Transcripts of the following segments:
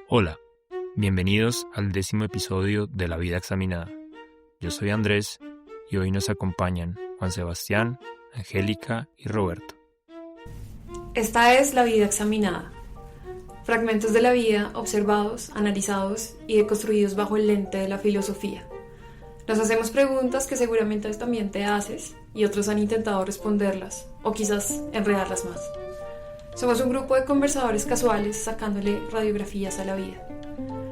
Hola, bienvenidos al 10º episodio de La Vida Examinada. Yo soy Andrés y hoy nos acompañan Juan Sebastián, Angélica y Roberto. Esta es La Vida Examinada. Fragmentos de la vida observados, analizados y deconstruidos bajo el lente de la filosofía. Nos hacemos preguntas que seguramente también te haces y otros han intentado responderlas o quizás enredarlas más. Somos un grupo de conversadores casuales sacándole radiografías a la vida.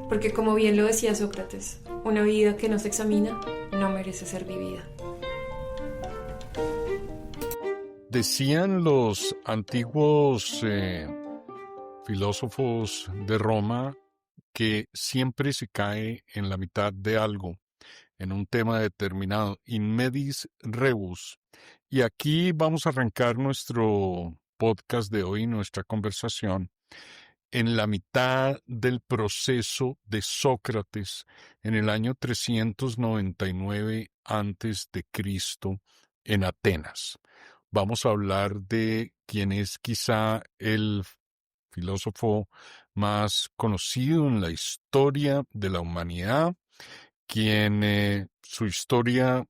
Porque como bien lo decía Sócrates, una vida que no se examina no merece ser vivida. Decían los antiguos filósofos de Roma que siempre se cae en la mitad de algo, en un tema determinado, in medis rebus. Y aquí vamos a arrancar nuestro podcast de hoy, nuestra conversación, en la mitad del proceso de Sócrates en el año 399 antes de Cristo en Atenas. Vamos a hablar de quien es quizá el filósofo más conocido en la historia de la humanidad, quien su historia,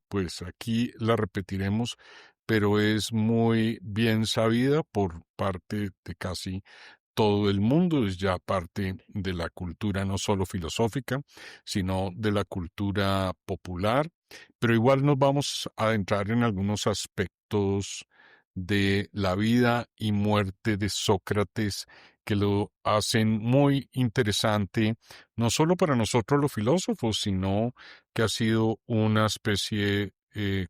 pues aquí la repetiremos, pero es muy bien sabida por parte de casi todo el mundo, es ya parte de la cultura no solo filosófica, sino de la cultura popular, pero igual nos vamos a adentrar en algunos aspectos de la vida y muerte de Sócrates que lo hacen muy interesante, no solo para nosotros los filósofos, sino que ha sido una especie,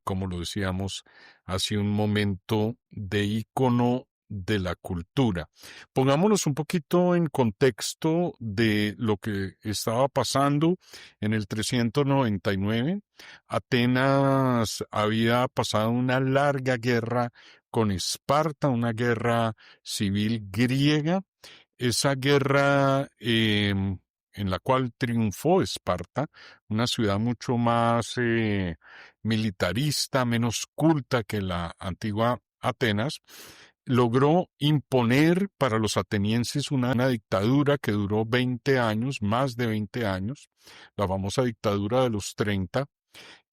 como lo decíamos, ha sido un momento de ícono de la cultura. Pongámonos un poquito en contexto de lo que estaba pasando en el 399. Atenas había pasado una larga guerra con Esparta, una guerra civil griega. Esa guerra en la cual triunfó Esparta, una ciudad mucho más militarista, menos culta que la antigua Atenas, logró imponer para los atenienses una dictadura que duró 20 años, más de 20 años, la famosa dictadura de los 30,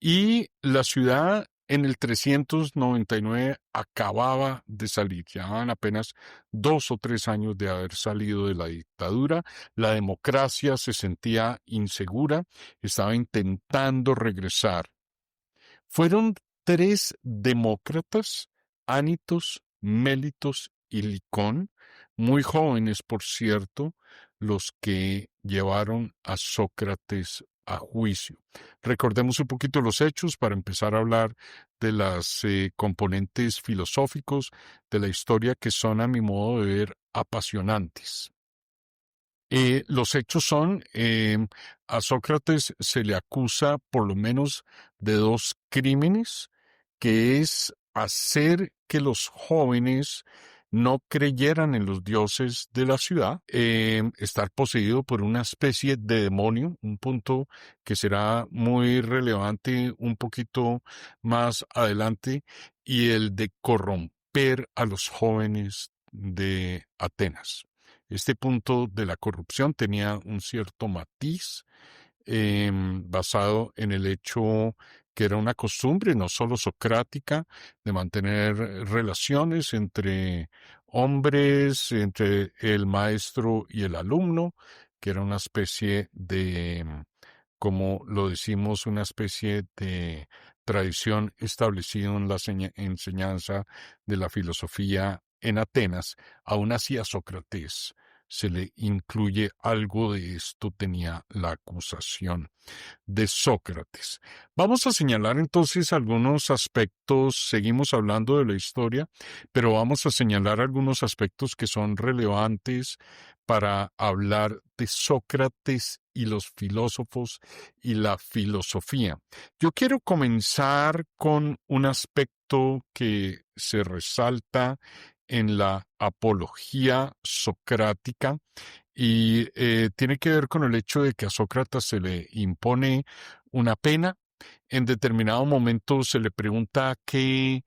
y la ciudad en el 399 acababa de salir, llevaban apenas 2 o 3 años de haber salido de la dictadura, la democracia se sentía insegura, estaba intentando regresar. Fueron 3 demócratas, Ánitos, Mélitos y Licón, muy jóvenes por cierto, los que llevaron a Sócrates a juicio. Recordemos un poquito los hechos para empezar a hablar de las componentes filosóficos de la historia que son, a mi modo de ver, apasionantes. Los hechos son, a Sócrates se le acusa por lo menos de 2 crímenes, que es hacer que los jóvenes no creyeran en los dioses de la ciudad, estar poseído por una especie de demonio, un punto que será muy relevante un poquito más adelante, y el de corromper a los jóvenes de Atenas. Este punto de la corrupción tenía un cierto matiz basado en el hecho que era una costumbre no solo socrática de mantener relaciones entre hombres, entre el maestro y el alumno, que era una especie de, como lo decimos, una especie de tradición establecida en la enseñanza de la filosofía en Atenas. Aún así a Sócrates se le incluye algo de esto, tenía la acusación de Sócrates. Vamos a señalar entonces algunos aspectos, seguimos hablando de la historia, pero vamos a señalar algunos aspectos que son relevantes para hablar de Sócrates y los filósofos y la filosofía. Yo quiero comenzar con un aspecto que se resalta en la apología socrática y tiene que ver con el hecho de que a Sócrates se le impone una pena. En determinado momento se le pregunta qué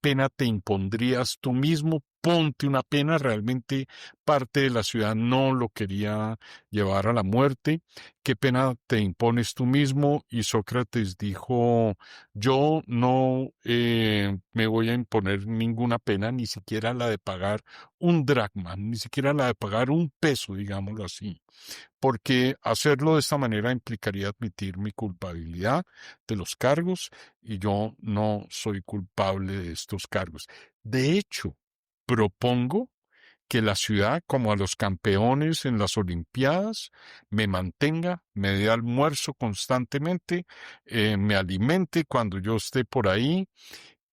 pena te impondrías tú mismo ponte una pena. Realmente parte de la ciudad no lo quería llevar a la muerte. ¿Qué pena te impones tú mismo? Y Sócrates dijo, yo no me voy a imponer ninguna pena, ni siquiera la de pagar un dracma, ni siquiera la de pagar un peso, digámoslo así, porque hacerlo de esta manera implicaría admitir mi culpabilidad de los cargos y yo no soy culpable de estos cargos. De hecho, propongo que la ciudad, como a los campeones en las Olimpiadas, me mantenga, me dé almuerzo constantemente, me alimente cuando yo esté por ahí,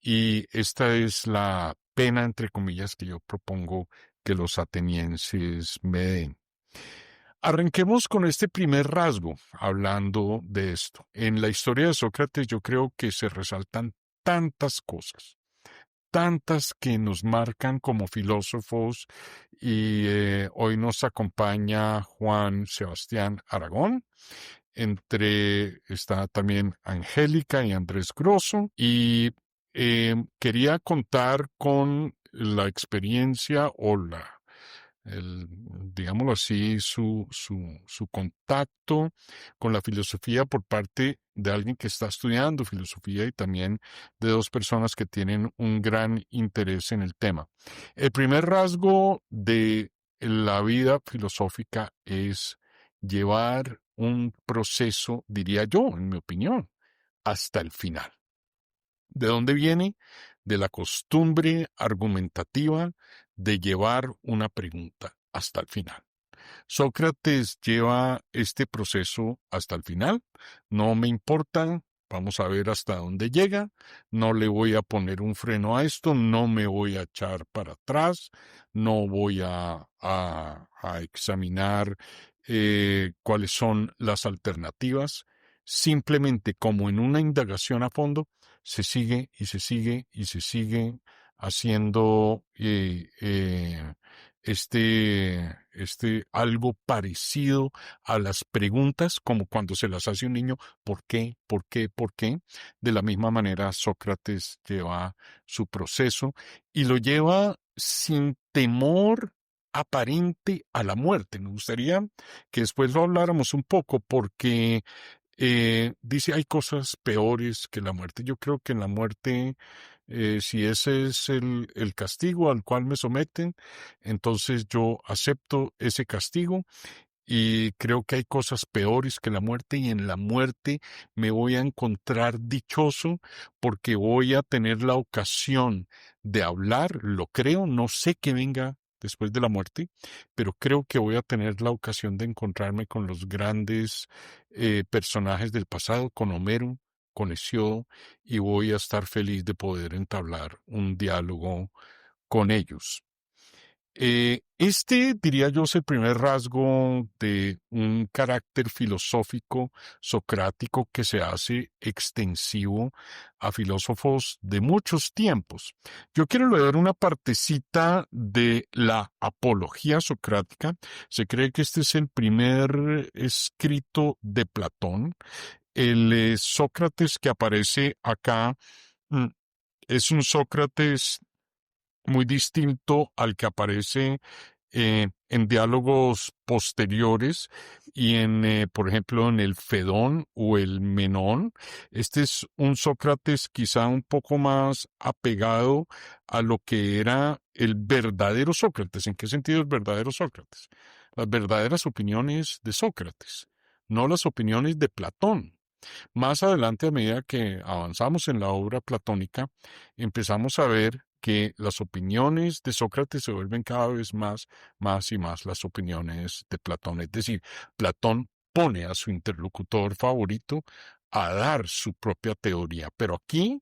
y esta es la pena, entre comillas, que yo propongo que los atenienses me den. Arranquemos con este primer rasgo, hablando de esto. En la historia de Sócrates yo creo que se resaltan tantas que nos marcan como filósofos, y hoy nos acompaña Juan Sebastián Aragón. Está también Angélica y Andrés Grosso, y quería contar con la experiencia o digámoslo así, su contacto con la filosofía por parte de alguien que está estudiando filosofía y también de dos personas que tienen un gran interés en el tema. El primer rasgo de la vida filosófica es llevar un proceso, diría yo, en mi opinión, hasta el final. ¿De dónde viene? De la costumbre argumentativa de llevar una pregunta hasta el final. Sócrates lleva este proceso hasta el final. No me importa, vamos a ver hasta dónde llega. No le voy a poner un freno a esto, no me voy a echar para atrás, no voy a examinar cuáles son las alternativas. Simplemente, como en una indagación a fondo, se sigue y se sigue y se sigue haciendo algo parecido a las preguntas, como cuando se las hace un niño: ¿por qué? ¿Por qué? ¿Por qué? De la misma manera, Sócrates lleva su proceso y lo lleva sin temor aparente a la muerte. Me gustaría que después lo habláramos un poco, porque dice hay cosas peores que la muerte. Yo creo que en la muerte, si ese es el castigo al cual me someten, entonces yo acepto ese castigo, y creo que hay cosas peores que la muerte, y en la muerte me voy a encontrar dichoso porque voy a tener la ocasión de hablar. Lo creo, no sé qué venga después de la muerte, pero creo que voy a tener la ocasión de encontrarme con los grandes personajes del pasado, con Homero, con Hesiodo, y voy a estar feliz de poder entablar un diálogo con ellos. Diría yo, es el primer rasgo de un carácter filosófico socrático que se hace extensivo a filósofos de muchos tiempos. Yo quiero leer una partecita de la Apología Socrática. Se cree que este es el primer escrito de Platón. El Sócrates que aparece acá mm, es un Sócrates muy distinto al que aparece en diálogos posteriores y por ejemplo, en el Fedón o el Menón. Este es un Sócrates quizá un poco más apegado a lo que era el verdadero Sócrates. ¿En qué sentido el verdadero Sócrates? Las verdaderas opiniones de Sócrates, no las opiniones de Platón. Más adelante, a medida que avanzamos en la obra platónica, empezamos a ver que las opiniones de Sócrates se vuelven cada vez más y más las opiniones de Platón. Es decir, Platón pone a su interlocutor favorito a dar su propia teoría. Pero aquí,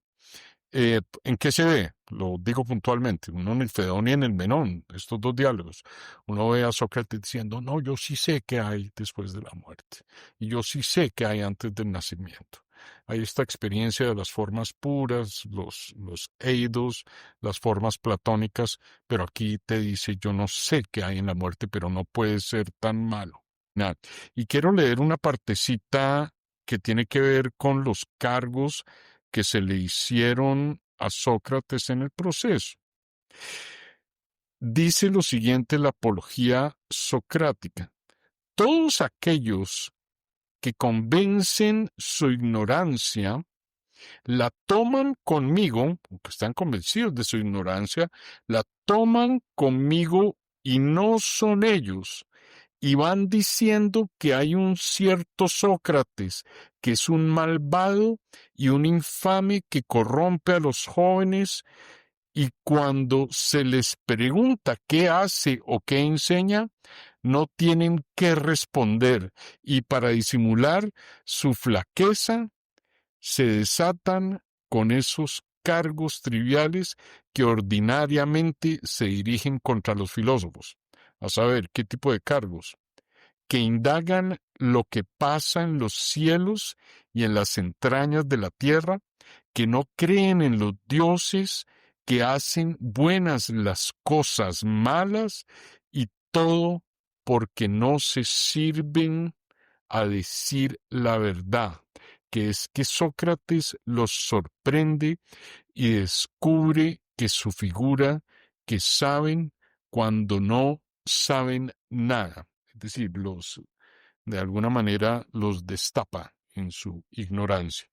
¿en qué se ve? Lo digo puntualmente, uno en el Fedón y en el Menón, estos dos diálogos. Uno ve a Sócrates diciendo: no, yo sí sé qué hay después de la muerte, y yo sí sé qué hay antes del nacimiento. Hay esta experiencia de las formas puras, los eidos, las formas platónicas, pero aquí te dice: yo no sé qué hay en la muerte, pero no puede ser tan malo. Nada. Y quiero leer una partecita que tiene que ver con los cargos que se le hicieron a Sócrates en el proceso. dice lo siguiente la apología socrática. Todos aquellos que convencen su ignorancia, la toman conmigo, porque están convencidos de su ignorancia, la toman conmigo y no son ellos. Y van diciendo que hay un cierto Sócrates, que es un malvado y un infame que corrompe a los jóvenes, y cuando se les pregunta qué hace o qué enseña, no tienen qué responder, y para disimular su flaqueza, se desatan con esos cargos triviales que ordinariamente se dirigen contra los filósofos. A saber, ¿qué tipo de cargos? Que indagan lo que pasa en los cielos y en las entrañas de la tierra, que no creen en los dioses, que hacen buenas las cosas malas, y todo porque no se sirven a decir la verdad, que es que Sócrates los sorprende y descubre que su figura, que saben cuando no saben nada. Es decir, de alguna manera los destapa en su ignorancia.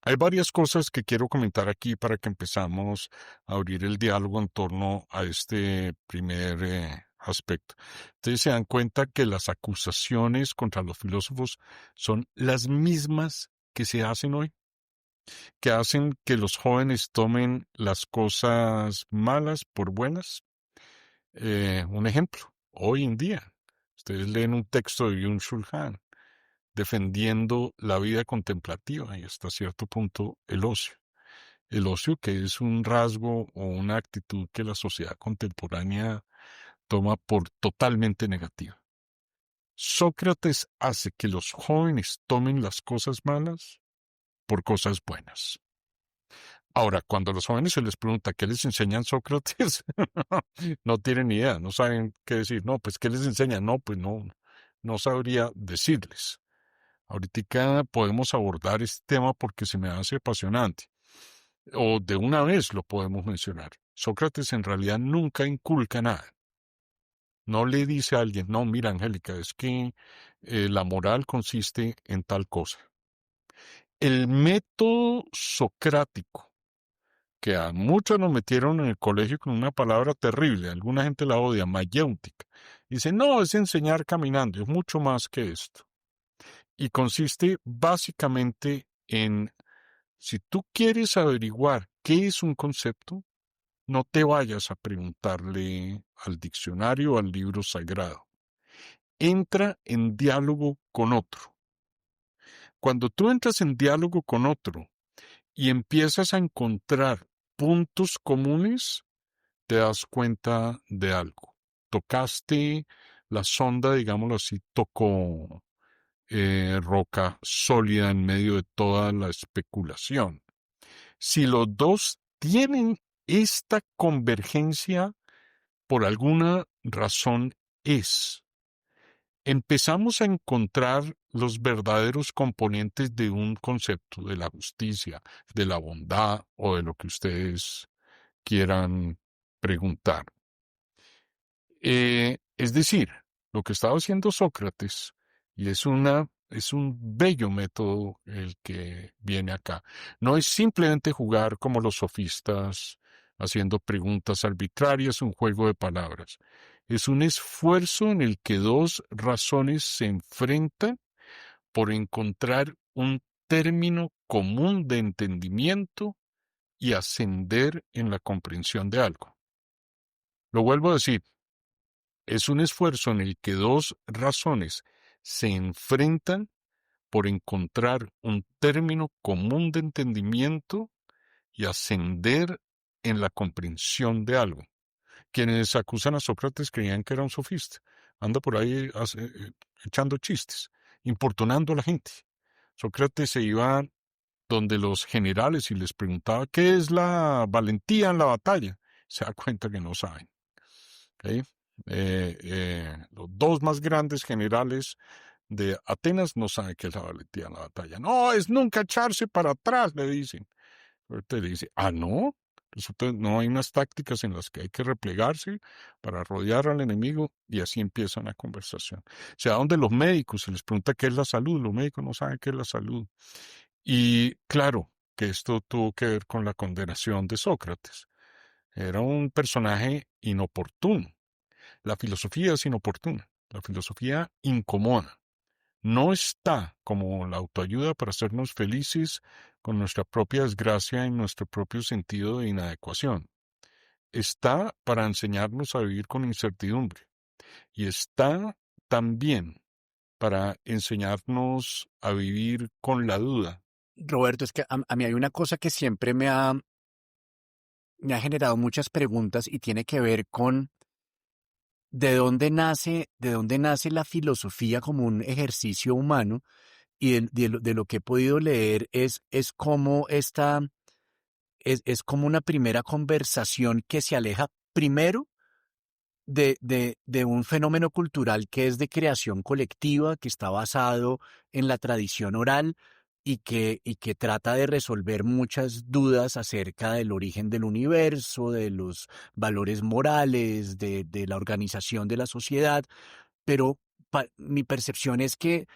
Hay varias cosas que quiero comentar aquí para que empezamos a abrir el diálogo en torno a este primer aspecto. Ustedes se dan cuenta que las acusaciones contra los filósofos son las mismas que se hacen hoy, que hacen que los jóvenes tomen las cosas malas por buenas. Un ejemplo, hoy en día, ustedes leen un texto de Byung-Chul Han defendiendo la vida contemplativa y hasta cierto punto el ocio. El ocio, que es un rasgo o una actitud que la sociedad contemporánea toma por totalmente negativa. Sócrates hace que los jóvenes tomen las cosas malas por cosas buenas. Ahora, cuando a los jóvenes se les pregunta qué les enseñan Sócrates, no tienen ni idea, no saben qué decir. No, pues, ¿qué les enseñan? No, pues no sabría decirles. Ahorita podemos abordar este tema porque se me hace apasionante. O de una vez lo podemos mencionar. Sócrates en realidad nunca inculca nada. No le dice a alguien, no, mira, Angélica, es que la moral consiste en tal cosa. El método socrático, que a muchos nos metieron en el colegio con una palabra terrible, alguna gente la odia, mayéutica. Dice, no, es enseñar caminando, es mucho más que esto. Y consiste básicamente en, si tú quieres averiguar qué es un concepto, no te vayas a preguntarle al diccionario o al libro sagrado. Entra en diálogo con otro. Cuando tú entras en diálogo con otro y empiezas a encontrar puntos comunes, te das cuenta de algo. Tocaste la sonda, digámoslo así, tocó roca sólida en medio de toda la especulación. Si los dos tienen esta convergencia, por alguna razón empezamos a encontrar los verdaderos componentes de un concepto, de la justicia, de la bondad o de lo que ustedes quieran preguntar. Es decir, lo que estaba haciendo Sócrates, y es un bello método el que viene acá, no es simplemente jugar como los sofistas, haciendo preguntas arbitrarias, un juego de palabras. Es un esfuerzo en el que dos razones se enfrentan por encontrar un término común de entendimiento y ascender en la comprensión de algo. Lo vuelvo a decir, es un esfuerzo en el que dos razones se enfrentan por encontrar un término común de entendimiento y ascender en la comprensión de algo. Quienes acusan a Sócrates creían que era un sofista. Anda por ahí echando chistes, importunando a la gente. Sócrates se iba donde los generales y les preguntaba qué es la valentía en la batalla. Se da cuenta que no saben. ¿Okay? Los dos más grandes generales de Atenas no saben qué es la valentía en la batalla. No, es nunca echarse para atrás, le dicen. Usted le dice, ¿no? Resulta, no hay unas tácticas en las que hay que replegarse para rodear al enemigo y así empieza una conversación. Se va donde los médicos, se les pregunta qué es la salud, los médicos no saben qué es la salud. Y claro que esto tuvo que ver con la condenación de Sócrates. Era un personaje inoportuno. La filosofía es inoportuna, la filosofía incomoda. No está como la autoayuda para hacernos felices con nuestra propia desgracia y nuestro propio sentido de inadecuación. Está para enseñarnos a vivir con incertidumbre y está también para enseñarnos a vivir con la duda. Roberto, es que a mí hay una cosa que siempre me ha generado muchas preguntas y tiene que ver con de dónde nace la filosofía como un ejercicio humano y de lo que he podido leer es como es como una primera conversación que se aleja primero de un fenómeno cultural que es de creación colectiva, que está basado en la tradición oral y que trata de resolver muchas dudas acerca del origen del universo, de los valores morales, de la organización de la sociedad, pero mi percepción es que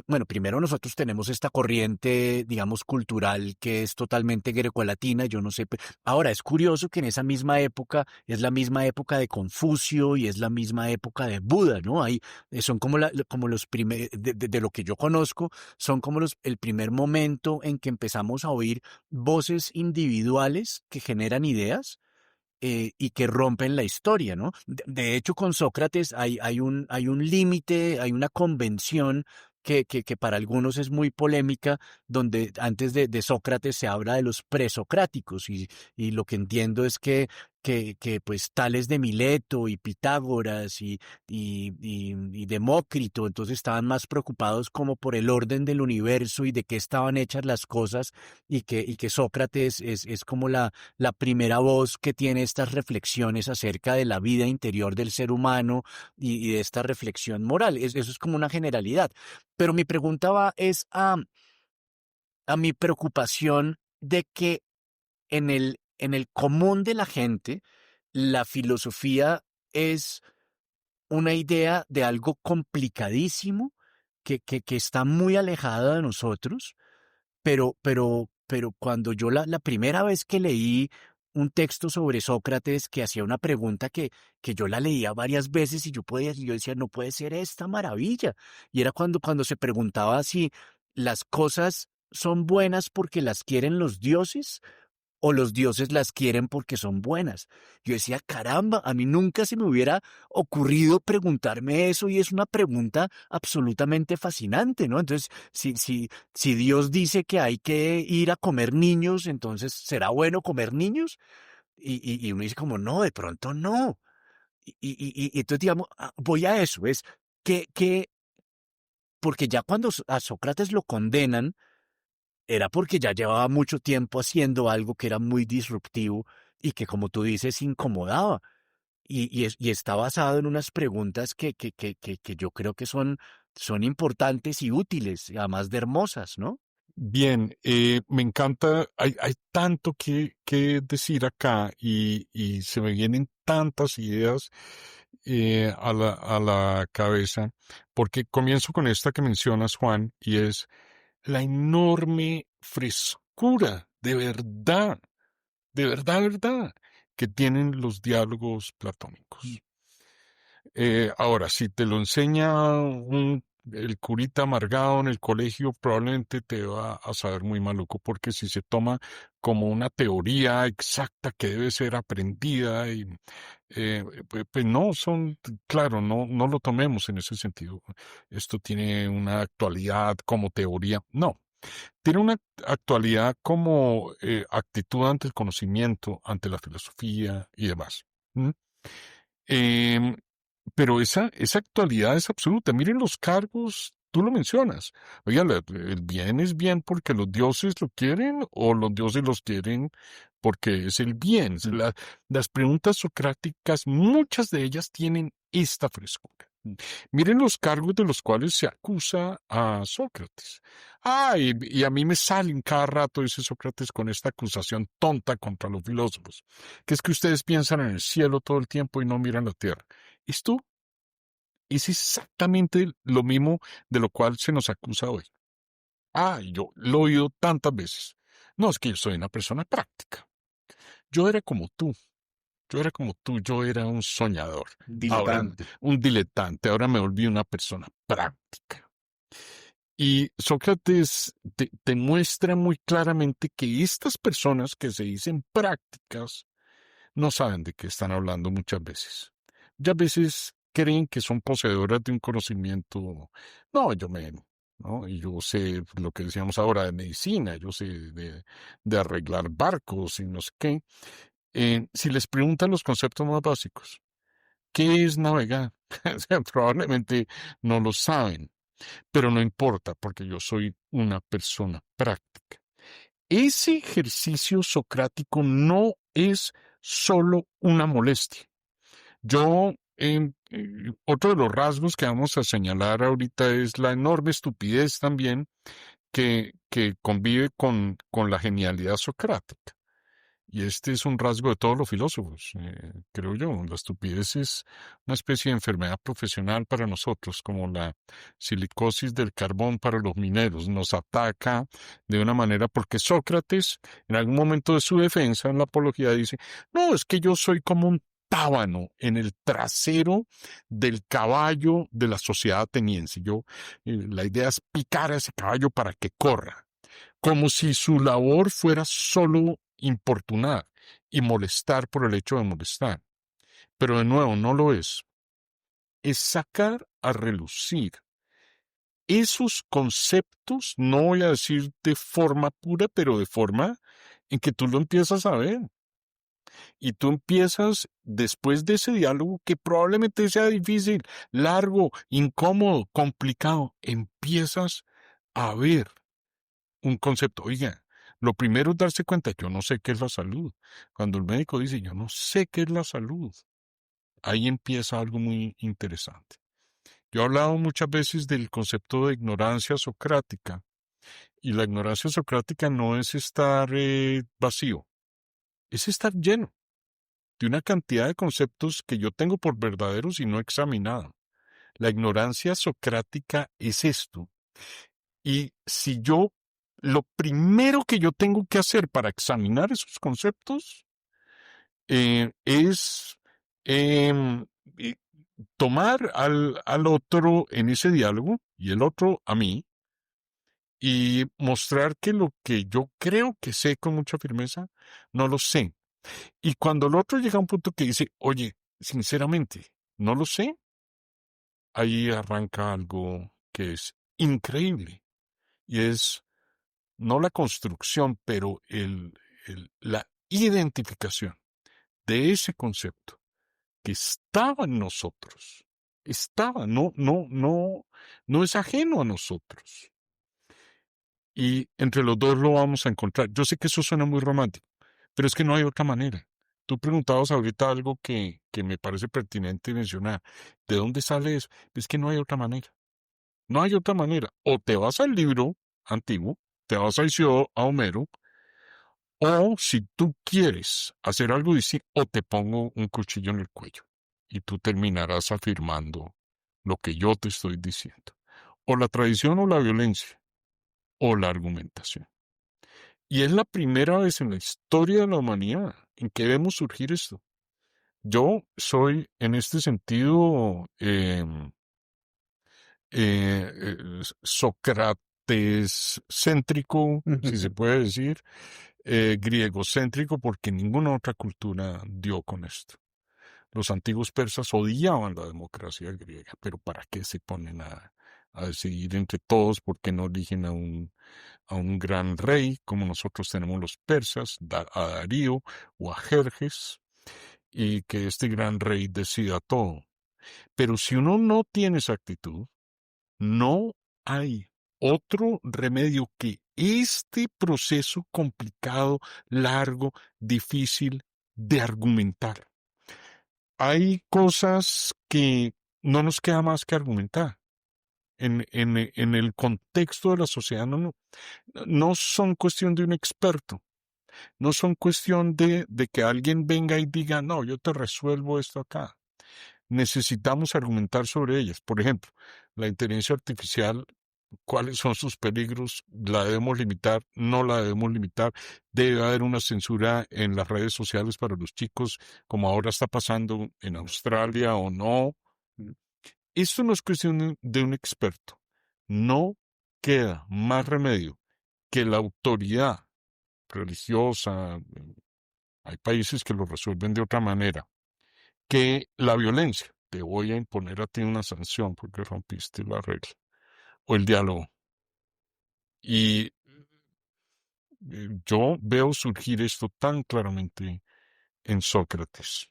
bueno, primero nosotros tenemos esta corriente, digamos, cultural que es totalmente grecolatina, yo no sé. Ahora, es curioso que en esa misma época es la misma época de Confucio y es la misma época de Buda, ¿no? Son como, como los primeros, de lo que yo conozco, son como el primer momento en que empezamos a oír voces individuales que generan ideas y que rompen la historia, ¿no? De hecho, con Sócrates hay un límite, hay una convención que para algunos es muy polémica, donde antes de Sócrates se habla de los presocráticos y lo que entiendo es que pues Tales de Mileto y Pitágoras y Demócrito, entonces estaban más preocupados como por el orden del universo y de qué estaban hechas las cosas y que Sócrates es como la primera voz que tiene estas reflexiones acerca de la vida interior del ser humano y de esta reflexión moral. Eso es como una generalidad. Pero mi pregunta es a mi preocupación de que en el común de la gente, la filosofía es una idea de algo complicadísimo que está muy alejada de nosotros, pero cuando yo la primera vez que leí un texto sobre Sócrates que hacía una pregunta que yo la leía varias veces y yo decía, no puede ser esta maravilla. Y era cuando se preguntaba si las cosas son buenas porque las quieren los dioses o los dioses las quieren porque son buenas. Yo decía, caramba, a mí nunca se me hubiera ocurrido preguntarme eso y es una pregunta absolutamente fascinante, ¿no? Entonces, si Dios dice que hay que ir a comer niños, entonces, ¿será bueno comer niños? Y uno dice como, no, de pronto no. Y entonces, digamos, voy a eso, es que porque ya cuando a Sócrates lo condenan, era porque ya llevaba mucho tiempo haciendo algo que era muy disruptivo y que, como tú dices, incomodaba. Y está basado en unas preguntas que yo creo que son importantes y útiles, y además de hermosas, ¿no? Bien, me encanta, hay tanto que decir acá y se me vienen tantas ideas a la cabeza, porque comienzo con esta que mencionas, Juan, y es la enorme frescura, de verdad, que tienen los diálogos platónicos. Ahora, si te lo enseña el curita amargado en el colegio, probablemente te va a saber muy maluco, porque si se toma como una teoría exacta que debe ser aprendida, pues no claro, no lo tomemos en ese sentido. Esto tiene una actualidad como teoría, no. Tiene una actualidad como actitud ante el conocimiento, ante la filosofía y demás. ¿Mm? Em, pero esa actualidad es absoluta. Miren los cargos, tú lo mencionas. Oiga, el bien es bien porque los dioses lo quieren o los dioses los quieren porque es el bien. Las preguntas socráticas, muchas de ellas tienen esta frescura. Miren los cargos de los cuales se acusa a Sócrates. Y a mí me salen cada rato, dice Sócrates, con esta acusación tonta contra los filósofos, que es que ustedes piensan en el cielo todo el tiempo y no miran la tierra. Esto es exactamente lo mismo de lo cual se nos acusa hoy. Yo lo he oído tantas veces. No, es que yo soy una persona práctica. Yo era como tú. Yo era un soñador. Ahora, Diletante. un diletante. Ahora me volví una persona práctica. Y Sócrates te muestra muy claramente que estas personas que se dicen prácticas no saben de qué están hablando muchas veces. Muchas veces creen que son poseedoras de un conocimiento. No, ¿no? Y yo sé lo que decíamos ahora de medicina, yo sé de arreglar barcos y no sé qué. Si les preguntan los conceptos más básicos, ¿qué es navegar? O sea, probablemente no lo saben, pero no importa porque yo soy una persona práctica. Ese ejercicio socrático no es solo una molestia. Otro de los rasgos que vamos a señalar ahorita es la enorme estupidez también que convive con la genialidad socrática. Y este es un rasgo de todos los filósofos, creo yo. La estupidez es una especie de enfermedad profesional para nosotros, como la silicosis del carbón para los mineros. Nos ataca de una manera, porque Sócrates, en algún momento de su defensa en la apología, dice, no, es que yo soy como un tábano en el trasero del caballo de la sociedad ateniense. La idea es picar a ese caballo para que corra, como si su labor fuera solo importunar y molestar por el hecho de molestar. Pero de nuevo, no lo es. Es sacar a relucir esos conceptos, no voy a decir de forma pura, pero de forma en que tú lo empiezas a ver. Y tú empiezas, después de ese diálogo, que probablemente sea difícil, largo, incómodo, complicado, empiezas a ver un concepto. Oiga, lo primero es darse cuenta, yo no sé qué es la salud. Cuando el médico dice, yo no sé qué es la salud, ahí empieza algo muy interesante. Yo he hablado muchas veces del concepto de ignorancia socrática, y la ignorancia socrática no es estar vacío, es estar lleno de una cantidad de conceptos que yo tengo por verdaderos y no he examinado. La ignorancia socrática es esto. Y si lo primero que yo tengo que hacer para examinar esos conceptos es em, eh, tomar al otro en ese diálogo y el otro a mí y mostrar que lo que yo creo que sé con mucha firmeza, no lo sé. Y cuando el otro llega a un punto que dice, oye, sinceramente, no lo sé, ahí arranca algo que es increíble y es no la construcción, pero la identificación de ese concepto que estaba en nosotros. No es ajeno a nosotros. Y entre los dos lo vamos a encontrar. Yo sé que eso suena muy romántico, pero es que no hay otra manera. Tú preguntabas ahorita algo que me parece pertinente mencionar. ¿De dónde sale eso? Es que no hay otra manera. No hay otra manera. O te vas al libro antiguo, te vas a Homero, o si tú quieres hacer algo distinto, o te pongo un cuchillo en el cuello y tú terminarás afirmando lo que yo te estoy diciendo. O la tradición o la violencia, o la argumentación. Y es la primera vez en la historia de la humanidad en que vemos surgir esto. Yo soy, en este sentido, Sócrates céntrico, si se puede decir, griego céntrico, porque ninguna otra cultura dio con esto. Los antiguos persas odiaban la democracia griega, pero ¿para qué se ponen a decidir entre todos? ¿Por qué no eligen a un gran rey, como nosotros tenemos los persas, a Darío o a Jerjes, y que este gran rey decida todo? Pero si uno no tiene esa actitud, no hay otro remedio que este proceso complicado, largo, difícil de argumentar. Hay cosas que no nos queda más que argumentar. En el contexto de la sociedad no son cuestión de un experto, no son cuestión de que alguien venga y diga, no, yo te resuelvo esto acá. Necesitamos argumentar sobre ellas. Por ejemplo, la inteligencia artificial, ¿cuáles son sus peligros? ¿La debemos limitar? ¿No la debemos limitar? ¿Debe haber una censura en las redes sociales para los chicos, como ahora está pasando en Australia o no? Esto no es cuestión de un experto. No queda más remedio que la autoridad religiosa, hay países que lo resuelven de otra manera, que la violencia. Te voy a imponer a ti una sanción porque rompiste la regla. O el diálogo. Y yo veo surgir esto tan claramente en Sócrates.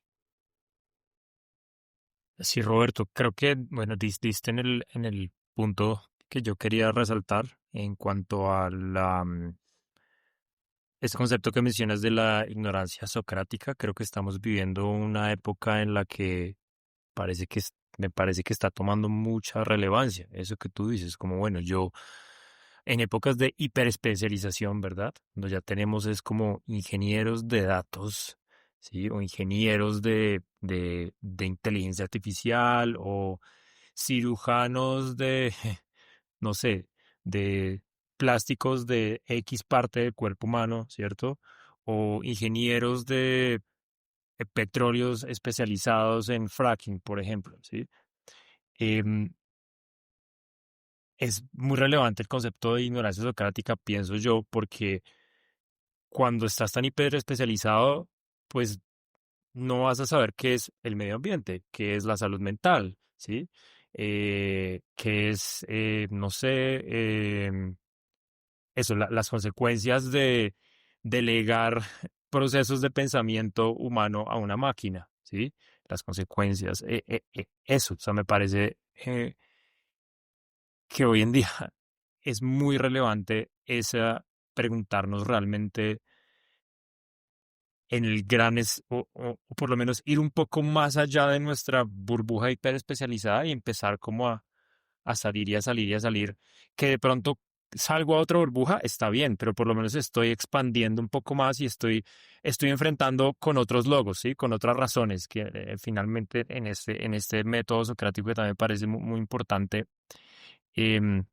Sí, Roberto, creo que, bueno, diste en el punto que yo quería resaltar en cuanto a este concepto que mencionas de la ignorancia socrática. Creo que estamos viviendo una época en la que me parece que está tomando mucha relevancia. Eso que tú dices, como bueno, yo en épocas de hiperespecialización, ¿verdad? Cuando ya tenemos es como ingenieros de datos, ¿sí? O ingenieros de inteligencia artificial o cirujanos de, no sé, de plásticos de X parte del cuerpo humano, ¿cierto? O ingenieros de petróleos especializados en fracking, por ejemplo, ¿sí? Em, es muy relevante el concepto de ignorancia socrática, pienso yo, porque cuando estás tan hiperespecializado, pues no vas a saber qué es el medio ambiente, qué es la salud mental, ¿sí? Qué es, no sé, eso, las consecuencias de delegar procesos de pensamiento humano a una máquina, ¿sí? Las consecuencias, eso, o sea, me parece que hoy en día es muy relevante esa preguntarnos realmente en el o por lo menos ir un poco más allá de nuestra burbuja hiperespecializada y empezar como a salir y a salir y a salir, que de pronto salgo a otra burbuja, está bien, pero por lo menos estoy expandiendo un poco más y estoy enfrentando con otros logos, ¿sí? Con otras razones que finalmente en este método socrático que también me parece muy, muy importante. em,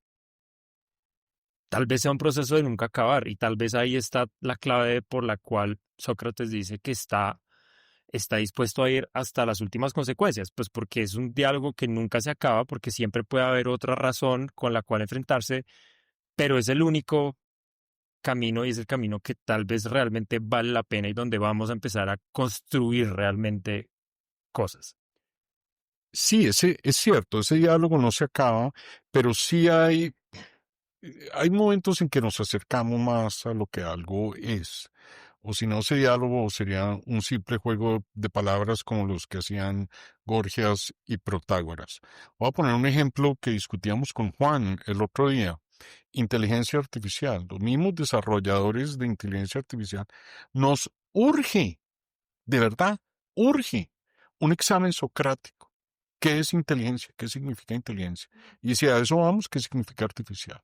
Tal vez sea un proceso de nunca acabar y tal vez ahí está la clave por la cual Sócrates dice que está dispuesto a ir hasta las últimas consecuencias, pues porque es un diálogo que nunca se acaba, porque siempre puede haber otra razón con la cual enfrentarse, pero es el único camino y es el camino que tal vez realmente vale la pena y donde vamos a empezar a construir realmente cosas. Sí, ese es cierto, ese diálogo no se acaba, pero sí hay momentos en que nos acercamos más a lo que algo es. O si no, ese diálogo sería un simple juego de palabras como los que hacían Gorgias y Protágoras. Voy a poner un ejemplo que discutíamos con Juan el otro día. Inteligencia artificial. Los mismos desarrolladores de inteligencia artificial nos urge, de verdad, urge un examen socrático. ¿Qué es inteligencia? ¿Qué significa inteligencia? Y si a eso vamos, ¿qué significa artificial?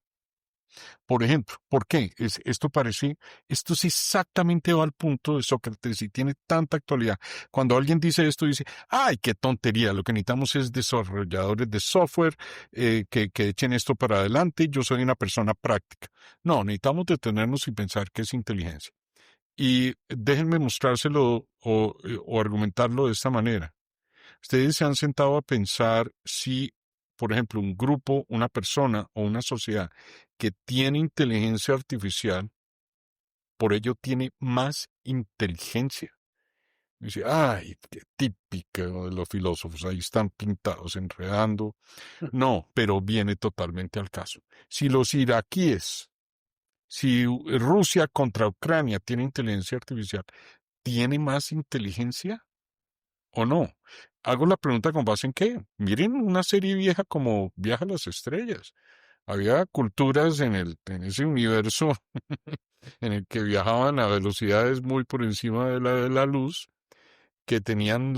Por ejemplo, ¿por qué? Esto es exactamente va al punto de Sócrates y tiene tanta actualidad. Cuando alguien dice esto, dice, ay, qué tontería, lo que necesitamos es desarrolladores de software que echen esto para adelante, yo soy una persona práctica. No, necesitamos detenernos y pensar qué es inteligencia. Y déjenme mostrárselo o argumentarlo de esta manera. Ustedes se han sentado a pensar si, por ejemplo, un grupo, una persona o una sociedad que tiene inteligencia artificial, por ello tiene más inteligencia. Dice, ay, qué típico de los filósofos, ahí están pintados, enredando. No, pero viene totalmente al caso. Si los iraquíes, si Rusia contra Ucrania tiene inteligencia artificial, ¿tiene más inteligencia o no? Hago la pregunta con base en qué. Miren una serie vieja como Viaja a las Estrellas. Había culturas en ese universo en el que viajaban a velocidades muy por encima de la luz, que tenían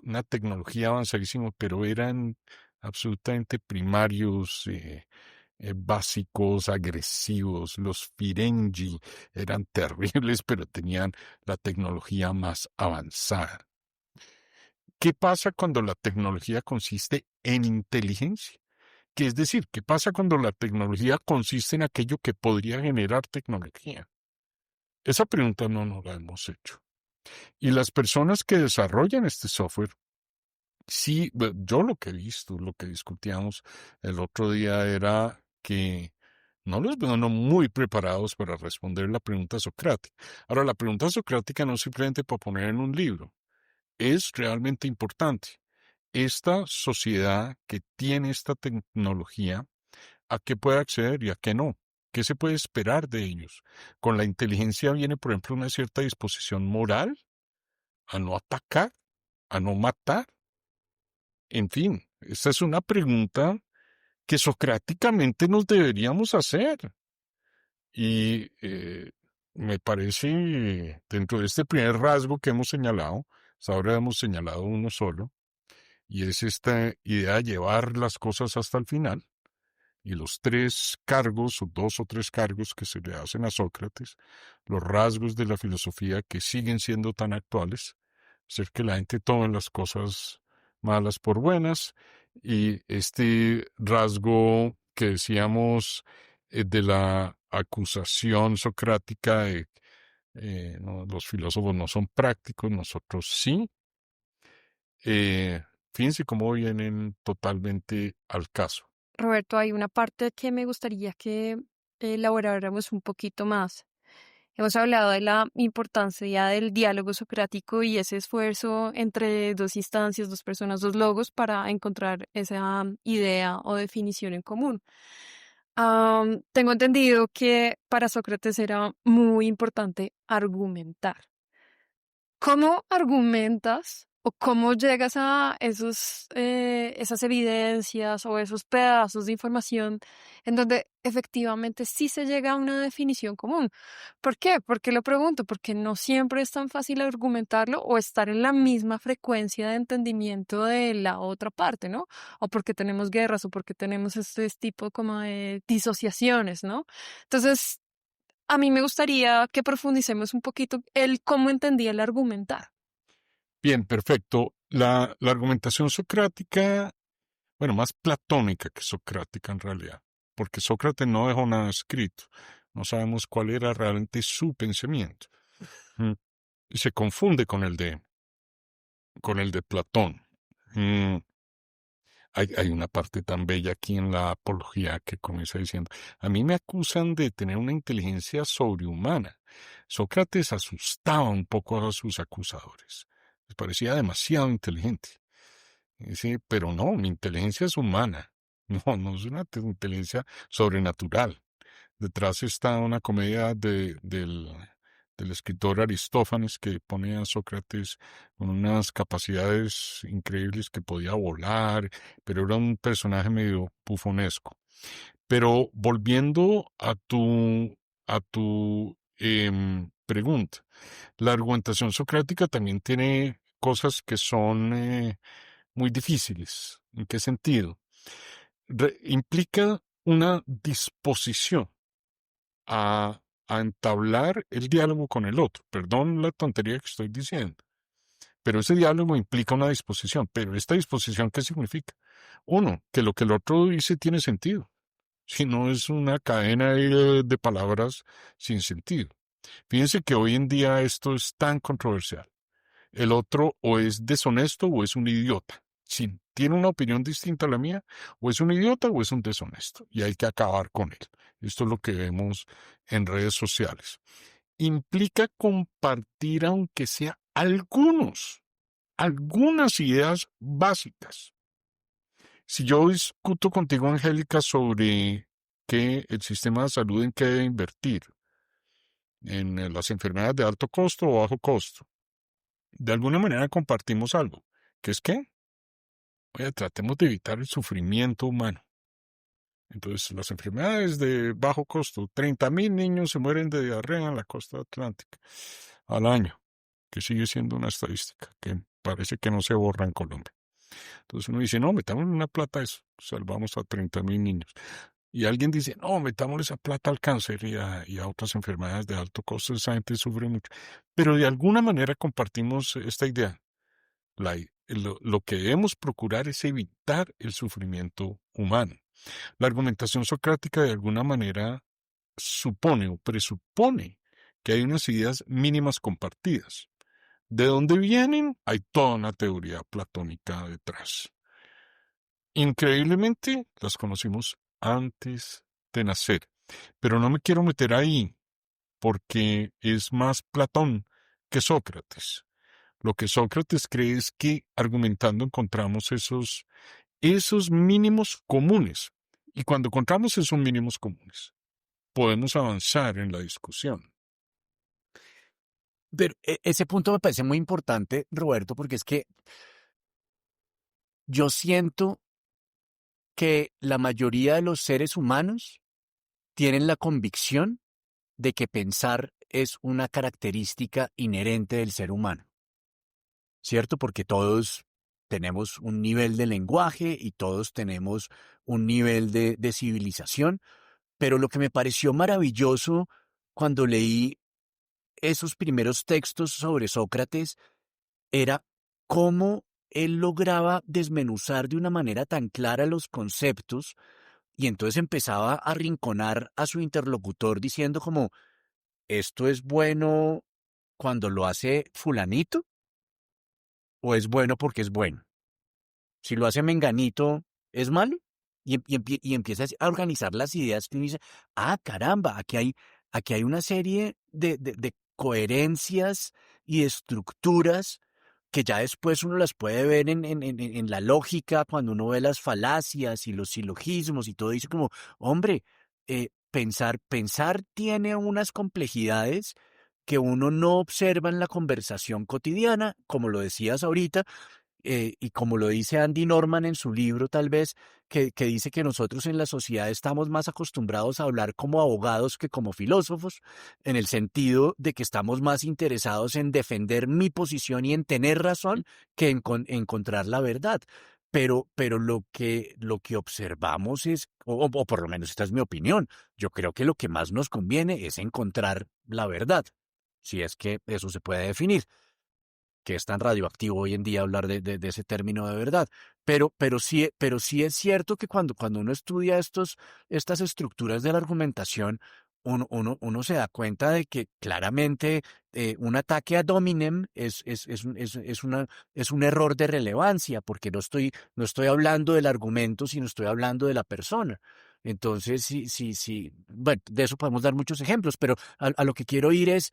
una tecnología avanzadísima, pero eran absolutamente primarios, básicos, agresivos. Los Firengi eran terribles, pero tenían la tecnología más avanzada. ¿Qué pasa cuando la tecnología consiste en inteligencia? ¿Qué es decir? ¿Qué pasa cuando la tecnología consiste en aquello que podría generar tecnología? Esa pregunta no nos la hemos hecho. Y las personas que desarrollan este software, sí, yo lo que he visto, lo que discutíamos el otro día era que no los veo no muy preparados para responder la pregunta socrática. Ahora, la pregunta socrática no es simplemente para poner en un libro, es realmente importante. Esta sociedad que tiene esta tecnología, ¿a qué puede acceder y a qué no? ¿Qué se puede esperar de ellos? Con la inteligencia viene, por ejemplo, una cierta disposición moral a no atacar, a no matar. En fin, esta es una pregunta que socráticamente nos deberíamos hacer. Y me parece, dentro de este primer rasgo que hemos señalado, hasta ahora hemos señalado uno solo, y es esta idea de llevar las cosas hasta el final, y los tres cargos, o dos o tres cargos que se le hacen a Sócrates, los rasgos de la filosofía que siguen siendo tan actuales, hacer que la gente tome las cosas malas por buenas, y este rasgo que decíamos de la acusación socrática de no, los filósofos no son prácticos, nosotros sí. Fíjense cómo vienen totalmente al caso. Roberto, hay una parte que me gustaría que elaboráramos un poquito más. Hemos hablado de la importancia del diálogo socrático y ese esfuerzo entre dos instancias, dos personas, dos logos para encontrar esa idea o definición en común. Tengo entendido que para Sócrates era muy importante argumentar. ¿Cómo argumentas o cómo llegas a esas evidencias o esos pedazos de información en donde efectivamente sí se llega a una definición común? ¿Por qué? ¿Por qué lo pregunto? Porque no siempre es tan fácil argumentarlo o estar en la misma frecuencia de entendimiento de la otra parte, ¿no? O porque tenemos guerras o porque tenemos este tipo como de disociaciones, ¿no? Entonces, a mí me gustaría que profundicemos un poquito el cómo entendía el argumentar. Bien, perfecto. La argumentación socrática, bueno, más platónica que socrática en realidad, porque Sócrates no dejó nada escrito. No sabemos cuál era realmente su pensamiento. Mm, Y se confunde con el de Platón. Mm, hay una parte tan bella aquí en la apología que comienza diciendo, a mí me acusan de tener una inteligencia sobrehumana. Sócrates asustaba un poco a sus acusadores. Les parecía demasiado inteligente. Dice, pero no, mi inteligencia es humana. No, no es una inteligencia sobrenatural. Detrás está una comedia del escritor Aristófanes que pone a Sócrates con unas capacidades increíbles que podía volar, pero era un personaje medio bufonesco. Pero volviendo a tu pregunta, la argumentación socrática también tiene cosas que son muy difíciles. ¿En qué sentido? Implica una disposición a entablar el diálogo con el otro. Perdón la tontería que estoy diciendo, pero ese diálogo implica una disposición. Pero esta disposición, ¿qué significa? Uno, que lo que el otro dice tiene sentido, si no es una cadena de palabras sin sentido. Fíjense que hoy en día esto es tan controversial. El otro o es deshonesto o es un idiota. Si tiene una opinión distinta a la mía, o es un idiota o es un deshonesto. Y hay que acabar con él. Esto es lo que vemos en redes sociales. Implica compartir, aunque sea algunas ideas básicas. Si yo discuto contigo, Angélica, sobre que el sistema de salud en qué debe invertir, en las enfermedades de alto costo o bajo costo, de alguna manera compartimos algo, que es que, oye, tratemos de evitar el sufrimiento humano. Entonces, las enfermedades de bajo costo, 30.000 niños se mueren de diarrea en la costa atlántica al año. que sigue siendo una estadística que parece que no se borra en Colombia. Entonces uno dice, no, metámosle una plata a eso, salvamos a 30.000 niños. Y alguien dice, no, metámosle esa plata al cáncer y a otras enfermedades de alto costo, esa gente sufre mucho. Pero de alguna manera compartimos esta idea. Lo que debemos procurar es evitar el sufrimiento humano. La argumentación socrática de alguna manera supone o presupone que hay unas ideas mínimas compartidas. ¿De dónde vienen? Hay toda una teoría platónica detrás. Increíblemente, las conocimos antes de nacer, pero no me quiero meter ahí porque es más Platón que Sócrates. Lo que Sócrates cree es que argumentando encontramos esos mínimos comunes. Y cuando encontramos esos mínimos comunes, podemos avanzar en la discusión. Pero ese punto me parece muy importante, Roberto, porque es que yo siento que la mayoría de los seres humanos tienen la convicción de que pensar es una característica inherente del ser humano, ¿cierto? Porque todos tenemos un nivel de lenguaje y todos tenemos un nivel de civilización, pero lo que me pareció maravilloso cuando leí esos primeros textos sobre Sócrates era cómo él lograba desmenuzar de una manera tan clara los conceptos y entonces empezaba a arrinconar a su interlocutor diciendo como, ¿esto es bueno cuando lo hace fulanito o es bueno porque es bueno? Si lo hace menganito, ¿es malo? Y empieza a organizar las ideas y uno dice, ah, caramba, aquí hay una serie de coherencias y estructuras que ya después uno las puede ver en la lógica, cuando uno ve las falacias y los silogismos y todo, dice como, hombre, pensar tiene unas complejidades que uno no observa en la conversación cotidiana, como lo decías ahorita, y como lo dice Andy Norman en su libro, tal vez, que dice que nosotros en la sociedad estamos más acostumbrados a hablar como abogados que como filósofos, en el sentido de que estamos más interesados en defender mi posición y en tener razón que en encontrar la verdad. Pero lo que observamos es, o por lo menos esta es mi opinión, yo creo que lo que más nos conviene es encontrar la verdad, si es que eso se puede definir, que es tan radioactivo hoy en día hablar de ese término de verdad. Pero sí es cierto que cuando uno estudia estas estructuras de la argumentación, uno se da cuenta de que claramente un ataque ad hominem es un error de relevancia, porque no estoy hablando del argumento, sino estoy hablando de la persona. Entonces, sí, bueno, de eso podemos dar muchos ejemplos, pero a lo que quiero ir es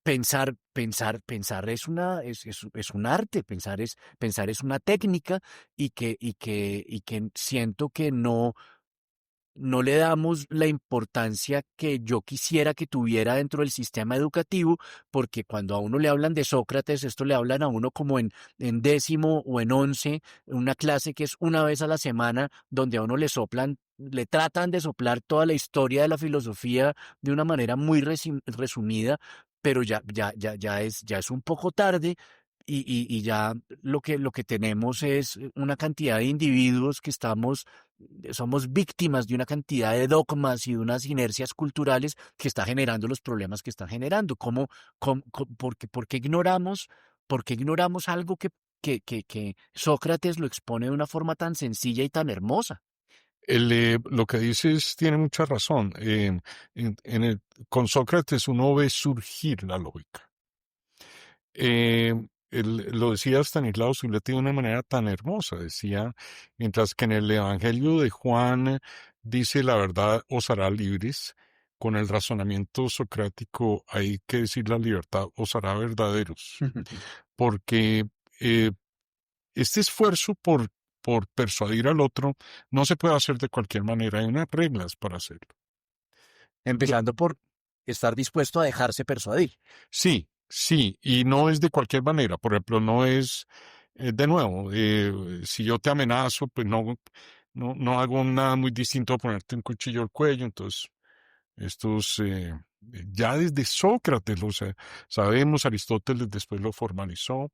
pensar es un arte, pensar es una técnica y que siento que no le damos la importancia que yo quisiera que tuviera dentro del sistema educativo, porque cuando a uno le hablan de Sócrates, esto le hablan a uno como en décimo o en 11, una clase que es una vez a la semana, donde a uno le tratan de soplar toda la historia de la filosofía de una manera muy resumida, pero ya es un poco tarde. Y ya lo que tenemos es una cantidad de individuos que somos víctimas de una cantidad de dogmas y de unas inercias culturales que está generando los problemas que está generando. Por qué ignoramos algo que Sócrates lo expone de una forma tan sencilla y tan hermosa? Lo que dices tiene mucha razón. Con Sócrates uno ve surgir la lógica. Eh, lo decía Stanislao Zuleta de una manera tan hermosa. Decía, mientras que en el Evangelio de Juan dice la verdad os hará libres, con el razonamiento socrático hay que decir la libertad os hará verdaderos. Porque este esfuerzo por persuadir al otro no se puede hacer de cualquier manera. Hay unas reglas para hacerlo. Empezando por estar dispuesto a dejarse persuadir. Sí, sí, y no es de cualquier manera. Por ejemplo, no es, de nuevo, si yo te amenazo, pues no hago nada muy distinto a ponerte un cuchillo al cuello. Entonces, estos Ya desde Sócrates sabemos, Aristóteles después lo formalizó,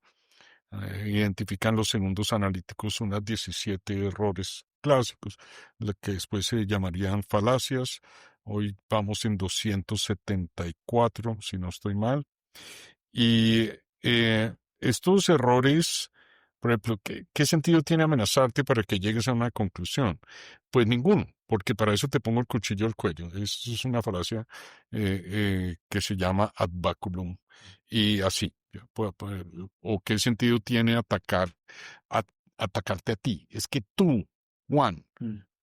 identifican los segundos analíticos unas 17 errores clásicos, lo que después se llamarían falacias. Hoy vamos en 274, si no estoy mal. Y estos errores, por ejemplo, ¿qué sentido tiene amenazarte para que llegues a una conclusión? Pues ninguno, porque para eso te pongo el cuchillo al cuello. Eso es una falacia que se llama ad baculum. Y así, o qué sentido tiene a- atacarte a ti. Es que tú, Juan,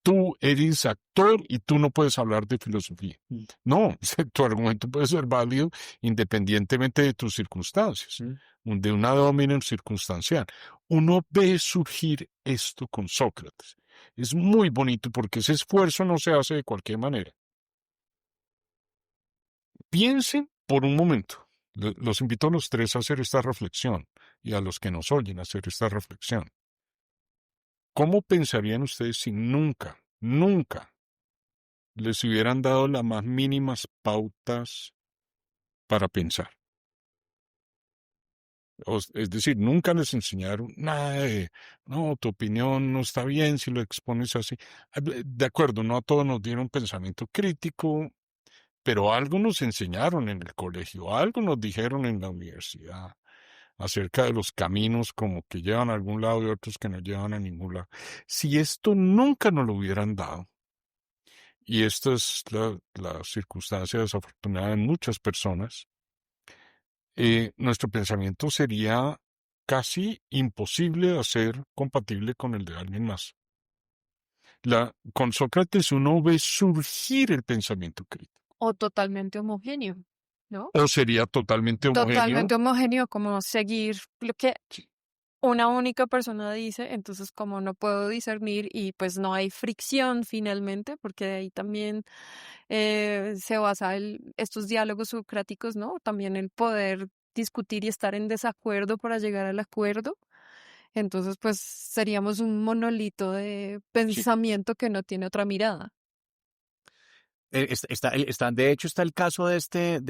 tú eres actor y tú no puedes hablar de filosofía. No, tu argumento puede ser válido independientemente de tus circunstancias, de una dominio circunstancial. Uno ve surgir esto con Sócrates. Es muy bonito porque ese esfuerzo no se hace de cualquier manera. Piensen por un momento. Los invito a los tres a hacer esta reflexión y a los que nos oyen a hacer esta reflexión. ¿Cómo pensarían ustedes si nunca les hubieran dado las más mínimas pautas para pensar? Es decir, nunca les enseñaron nada no, tu opinión no está bien si lo expones así. De acuerdo, no a todos nos dieron pensamiento crítico, pero algo nos enseñaron en el colegio, algo nos dijeron en la universidad acerca de los caminos como que llevan a algún lado y otros que no llevan a ningún lado. Si esto nunca nos lo hubieran dado, y esta es la circunstancia desafortunada de muchas personas, nuestro pensamiento sería casi imposible de hacer compatible con el de alguien más. Con Sócrates uno ve surgir el pensamiento crítico. O totalmente homogéneo, ¿no? O sería totalmente homogéneo. Totalmente homogéneo, como seguir lo que una única persona dice, entonces como no puedo discernir y pues no hay fricción finalmente, porque de ahí también se basa estos diálogos socráticos, ¿no? También el poder discutir y estar en desacuerdo para llegar al acuerdo. Entonces, pues seríamos un monolito de pensamiento que no tiene otra mirada. De hecho, está el caso de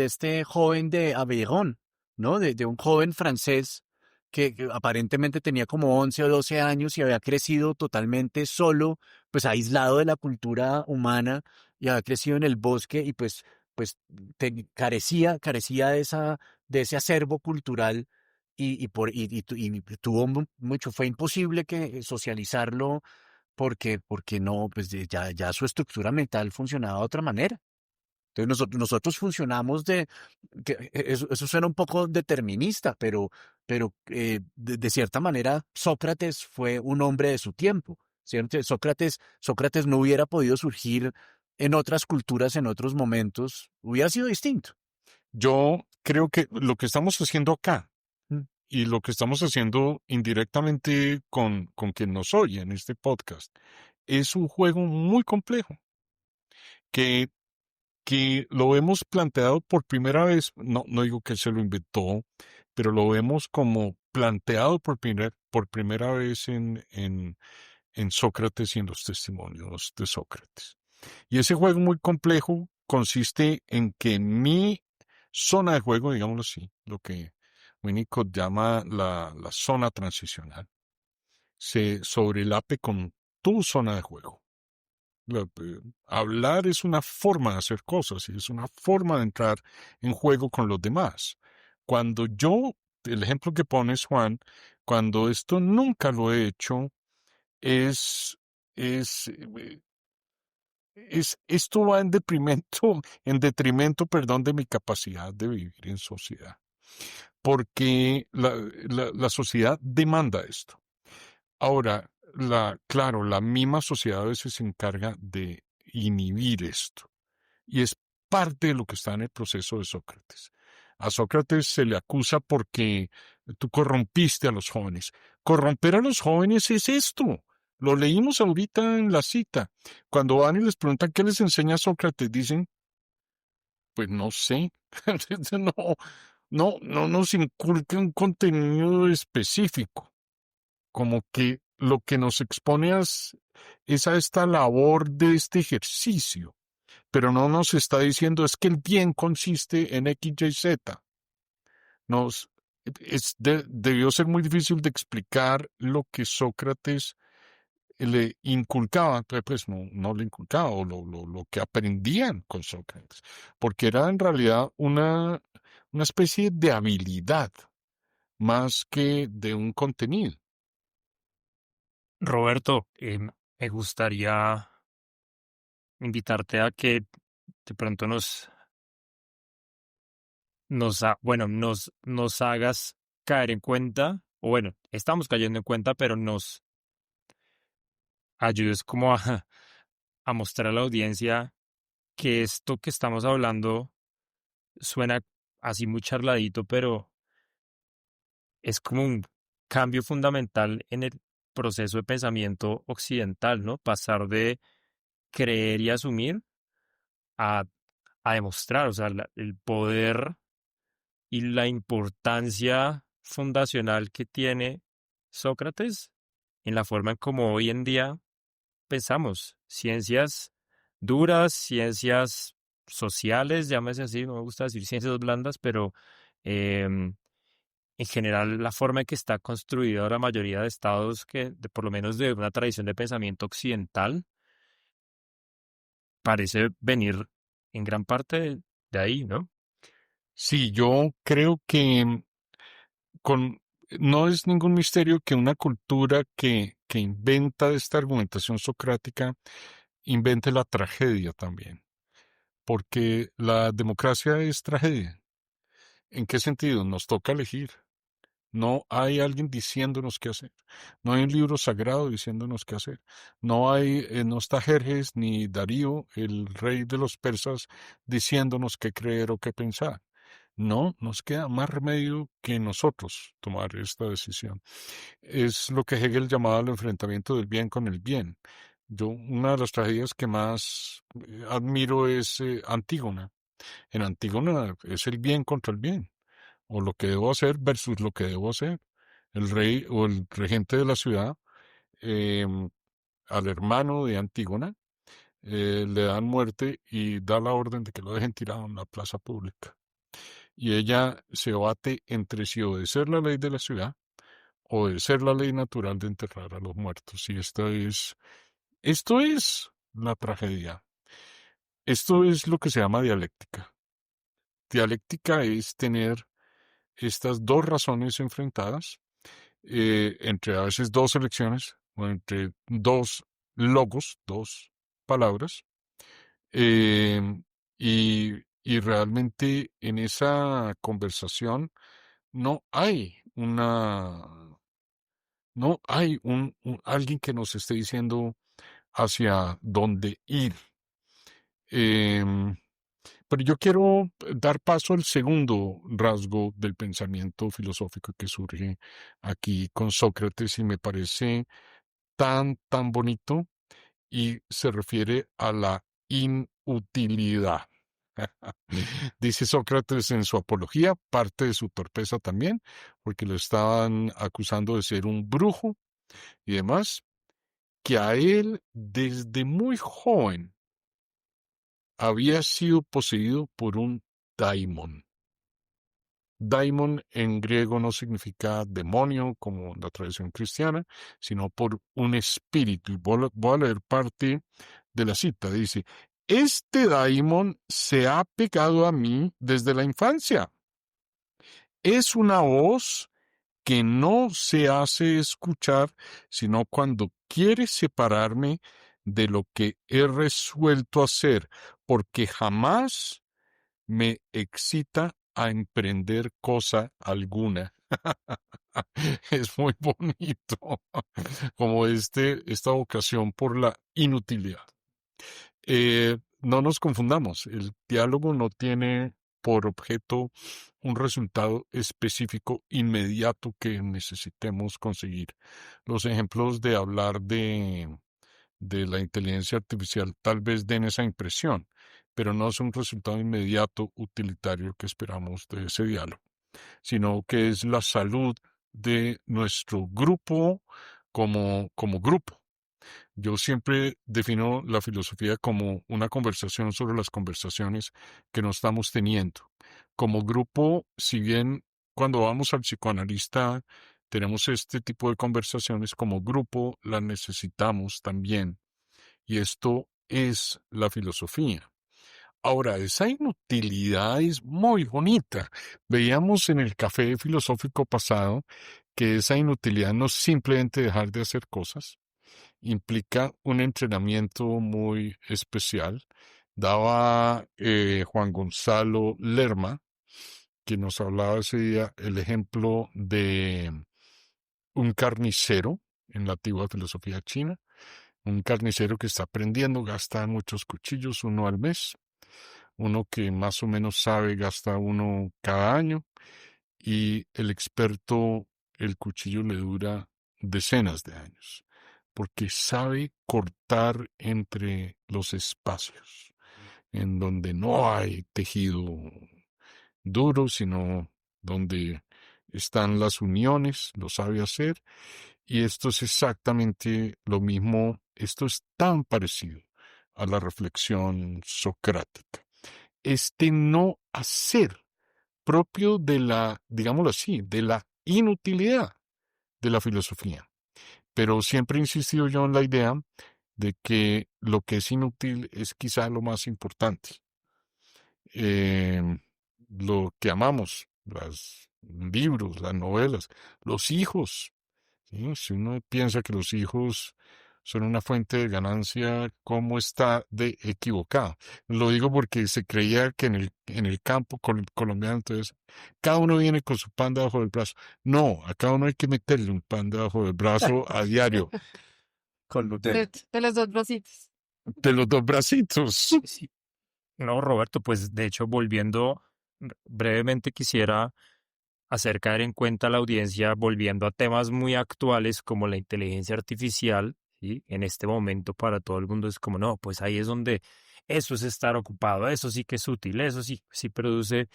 este joven de Aveyron, ¿no? De un joven francés que aparentemente tenía como 11 o 12 años y había crecido totalmente solo, pues aislado de la cultura humana y había crecido en el bosque y pues carecía de ese acervo cultural y tuvo mucho, fue imposible que socializarlo porque no, pues ya su estructura mental funcionaba de otra manera. Entonces nosotros funcionamos eso suena un poco determinista, pero de cierta manera Sócrates fue un hombre de su tiempo, ¿cierto? Sócrates no hubiera podido surgir en otras culturas, en otros momentos, hubiera sido distinto. Yo creo que lo que estamos haciendo acá Mm. y lo que estamos haciendo indirectamente con quien nos oye en este podcast es un juego muy complejo que lo hemos planteado por primera vez, no digo que se lo inventó, pero lo vemos como planteado por primera vez en Sócrates y en los testimonios de Sócrates. Y ese juego muy complejo consiste en que mi zona de juego, digámoslo así, lo que Winnicott llama la zona transicional, se sobrelape con tu zona de juego. Hablar es una forma de hacer cosas y es una forma de entrar en juego con los demás. El ejemplo que pones, Juan, cuando esto nunca lo he hecho, es, es, esto va en detrimento, perdón, de mi capacidad de vivir en sociedad. Porque la sociedad demanda esto. Ahora, claro, la misma sociedad a veces se encarga de inhibir esto. Y es parte de lo que está en el proceso de Sócrates. A Sócrates se le acusa porque tú corrompiste a los jóvenes. Corromper a los jóvenes es esto. Lo leímos ahorita en la cita. Cuando van y les preguntan qué les enseña Sócrates, dicen, pues no sé. No nos inculca un contenido específico. Como que lo que nos expone es a esta labor de este ejercicio pero no nos está diciendo es que el bien consiste en X, Y, Z. Nos, debió ser muy difícil de explicar lo que Sócrates le inculcaba, pues no le inculcaba, o lo que aprendían con Sócrates, porque era en realidad una especie de habilidad más que de un contenido. Roberto, me gustaría invitarte a que de pronto nos hagas caer en cuenta, o bueno, estamos cayendo en cuenta, pero nos ayudes como a mostrar a la audiencia que esto que estamos hablando suena así muy charladito, pero es como un cambio fundamental en el proceso de pensamiento occidental, ¿no? Pasar de creer y asumir a, a demostrar, o sea, el poder y la importancia fundacional que tiene Sócrates en la forma en como hoy en día pensamos. Ciencias duras, ciencias sociales, llámese así, no me gusta decir ciencias blandas, pero em, en general la forma en que está construida la mayoría de estados por lo menos de una tradición de pensamiento occidental, parece venir en gran parte de ahí, ¿no? Sí, yo creo que con, no es ningún misterio que una cultura que inventa esta argumentación socrática invente la tragedia también, porque la democracia es tragedia. ¿En qué sentido? Nos toca elegir. No hay alguien diciéndonos qué hacer. No hay un libro sagrado diciéndonos qué hacer. No está Jerjes ni Darío, el rey de los persas, diciéndonos qué creer o qué pensar. No, nos queda más remedio que nosotros tomar esta decisión. Es lo que Hegel llamaba el enfrentamiento del bien con el bien. Una de las tragedias que más admiro es Antígona. En Antígona es el bien contra el bien, o lo que debo hacer versus lo que debo hacer. El rey o el regente de la ciudad, em, al hermano de Antígona, le dan muerte y da la orden de que lo dejen tirado en la plaza pública. Y ella se bate entre si obedecer la ley de la ciudad o obedecer la ley natural de enterrar a los muertos. Y esto es la tragedia. Esto es lo que se llama dialéctica. Dialéctica es tener estas dos razones enfrentadas, entre a veces dos elecciones, o entre dos logos, dos palabras, em, y realmente en esa conversación no hay no hay alguien que nos esté diciendo hacia dónde ir. Em, pero yo quiero dar paso al segundo rasgo del pensamiento filosófico que surge aquí con Sócrates y me parece tan bonito y se refiere a la inutilidad. Dice Sócrates en su apología, parte de su torpeza también, porque lo estaban acusando de ser un brujo y demás, que a él desde muy joven había sido poseído por un daimon. Daimon en griego no significa demonio como en la tradición cristiana, sino por un espíritu. Y voy a leer parte de la cita. Dice, este daimon se ha pegado a mí desde la infancia. Es una voz que no se hace escuchar, sino cuando quiere separarme de lo que he resuelto hacer, porque jamás me excita a emprender cosa alguna. Es muy bonito, como esta vocación por la inutilidad. No nos confundamos, el diálogo no tiene por objeto un resultado específico inmediato que necesitemos conseguir. Los ejemplos de hablar de la inteligencia artificial tal vez den esa impresión, pero no es un resultado inmediato utilitario que esperamos de ese diálogo, sino que es la salud de nuestro grupo como grupo. Yo siempre defino la filosofía como una conversación sobre las conversaciones que no estamos teniendo. Como grupo, si bien cuando vamos al psicoanalista tenemos este tipo de conversaciones, como grupo las necesitamos también. Y esto es la filosofía. Ahora, esa inutilidad es muy bonita. Veíamos en el café filosófico pasado que esa inutilidad no es simplemente dejar de hacer cosas, implica un entrenamiento muy especial. Daba Juan Gonzalo Lerma, que nos hablaba ese día, el ejemplo de un carnicero en la antigua filosofía china. Un carnicero que está aprendiendo, gasta muchos cuchillos, uno al mes. Uno que más o menos sabe, gasta uno cada año. Y el experto, el cuchillo le dura decenas de años, porque sabe cortar entre los espacios, en donde no hay tejido duro, sino donde están las uniones, lo sabe hacer, y esto es exactamente lo mismo, esto es tan parecido a la reflexión socrática. Este no hacer propio de la, digámoslo así, de la inutilidad de la filosofía. Pero siempre he insistido yo en la idea de que lo que es inútil es quizá lo más importante. Eh, lo que amamos, los libros, las novelas, los hijos. ¿Sí? Si uno piensa que los hijos son una fuente de ganancia, ¿cómo está de equivocado? Lo digo porque se creía que en el campo colombiano, entonces, cada uno viene con su pan debajo del brazo. No, a cada uno hay que meterle un pan debajo del brazo a diario, Con Nutella. De los dos bracitos. de los dos bracitos. Sí. No, Roberto, pues de hecho, volviendo brevemente, quisiera hacer caer en cuenta a la audiencia, volviendo a temas muy actuales como la inteligencia artificial, ¿sí? En este momento para todo el mundo es como, no, pues ahí es donde eso es estar ocupado, eso sí que es útil, eso sí, sí produce.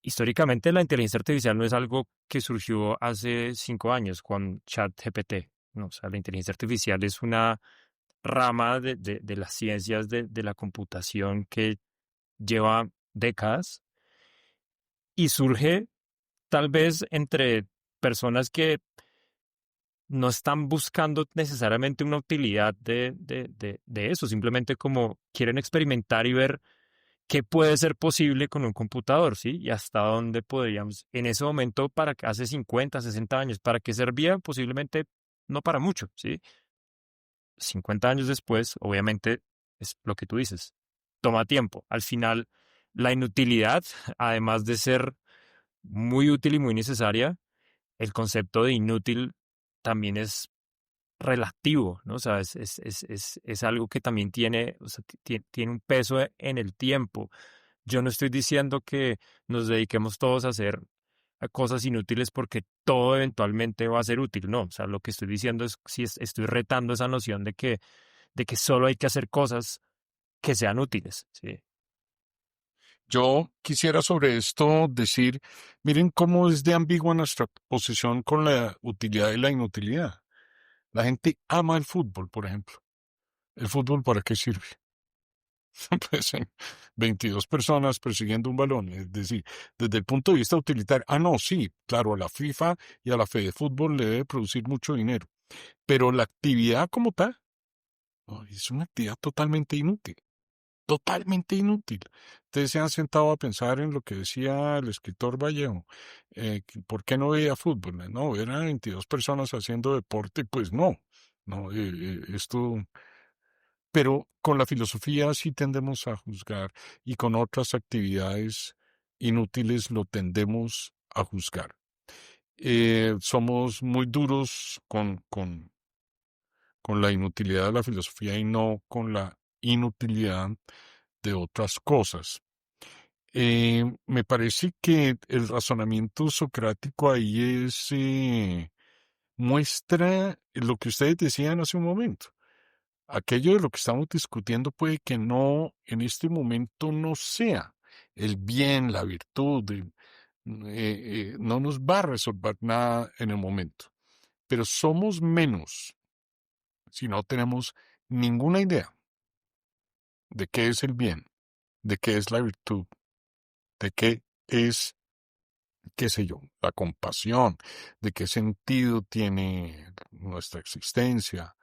Históricamente la inteligencia artificial no es algo que surgió hace 5 años con ChatGPT, ¿no? O sea, la inteligencia artificial es una rama de las ciencias de la computación que lleva décadas y surge tal vez entre personas que no están buscando necesariamente una utilidad de eso, simplemente como quieren experimentar y ver qué puede ser posible con un computador, ¿sí? Y hasta dónde podríamos, en ese momento, para que hace 50, 60 años, ¿para qué servía? Posiblemente no para mucho, ¿sí? 50 años después, obviamente, es lo que tú dices, toma tiempo. Al final, la inutilidad, además de ser muy útil y muy necesaria, el concepto de inútil también es relativo, ¿no? O sea, es algo que también tiene, o sea, tiene un peso en el tiempo. Yo no estoy diciendo que nos dediquemos todos a hacer cosas inútiles porque todo eventualmente va a ser útil, no. O sea, lo que estoy diciendo es, si estoy retando esa noción de que solo hay que hacer cosas que sean útiles, ¿sí? Yo quisiera sobre esto decir, miren cómo es de ambigua nuestra posición con la utilidad y la inutilidad. La gente ama el fútbol, por ejemplo. ¿El fútbol para qué sirve? Pues 22 personas persiguiendo un balón. Es decir, desde el punto de vista utilitario, no, sí, claro, a la FIFA y a la Fede Fútbol le debe producir mucho dinero, pero la actividad como tal, no, es una actividad totalmente inútil. Totalmente inútil. Ustedes se han sentado a pensar en lo que decía el escritor Vallejo. ¿Por qué no veía fútbol? No, eran 22 personas haciendo deporte, pues no. No, esto. Pero con la filosofía sí tendemos a juzgar y con otras actividades inútiles lo tendemos a juzgar. Somos muy duros con la inutilidad de la filosofía y no con la inutilidad de otras cosas. Me parece que el razonamiento socrático ahí muestra lo que ustedes decían hace un momento. Aquello de lo que estamos discutiendo puede que no, en este momento no sea el bien, la virtud, no nos va a resolver nada en el momento, pero somos menos si no tenemos ninguna idea de qué es el bien, de qué es la virtud, de qué es, qué sé yo, la compasión, de qué sentido tiene nuestra existencia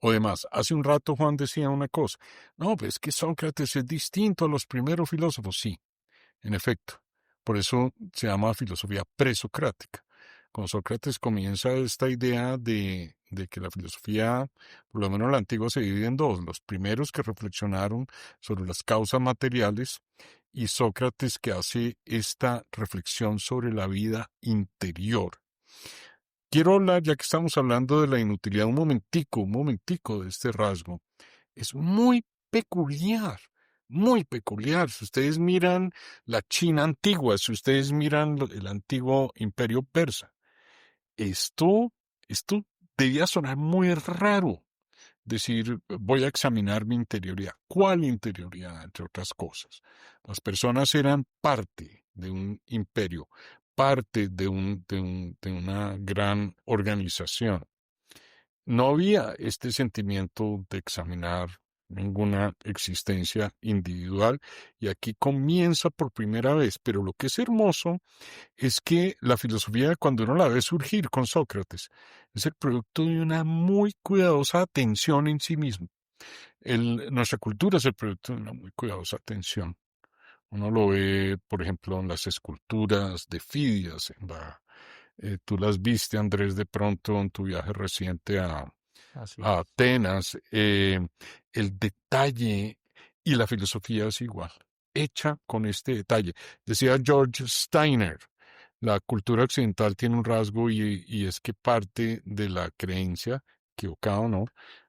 o demás. Hace un rato Juan decía una cosa, no, pues es que Sócrates es distinto a los primeros filósofos, sí, en efecto. Por eso se llama filosofía presocrática. Con Sócrates comienza esta idea de que la filosofía, por lo menos la antigua, se divide en dos. Los primeros que reflexionaron sobre las causas materiales y Sócrates que hace esta reflexión sobre la vida interior. Quiero hablar, ya que estamos hablando de la inutilidad, un momentico de este rasgo. Es muy peculiar. Si ustedes miran la China antigua, si ustedes miran el antiguo imperio persa, esto, esto debía sonar muy raro. Decir, voy a examinar mi interioridad. ¿Cuál interioridad, entre otras cosas? Las personas eran parte de un imperio, parte de una gran organización. No había este sentimiento de examinar ninguna existencia individual y aquí comienza por primera vez, pero lo que es hermoso es que la filosofía cuando uno la ve surgir con Sócrates es el producto de una muy cuidadosa atención en sí mismo. Nuestra cultura es el producto de una muy cuidadosa atención. Uno lo ve, por ejemplo, en las esculturas de Fidias, tú las viste, Andrés, de pronto en tu viaje reciente Así a es. Atenas. El detalle y la filosofía es igual, hecha con este detalle. Decía George Steiner, la cultura occidental tiene un rasgo y es que parte de la creencia, equivocada o no,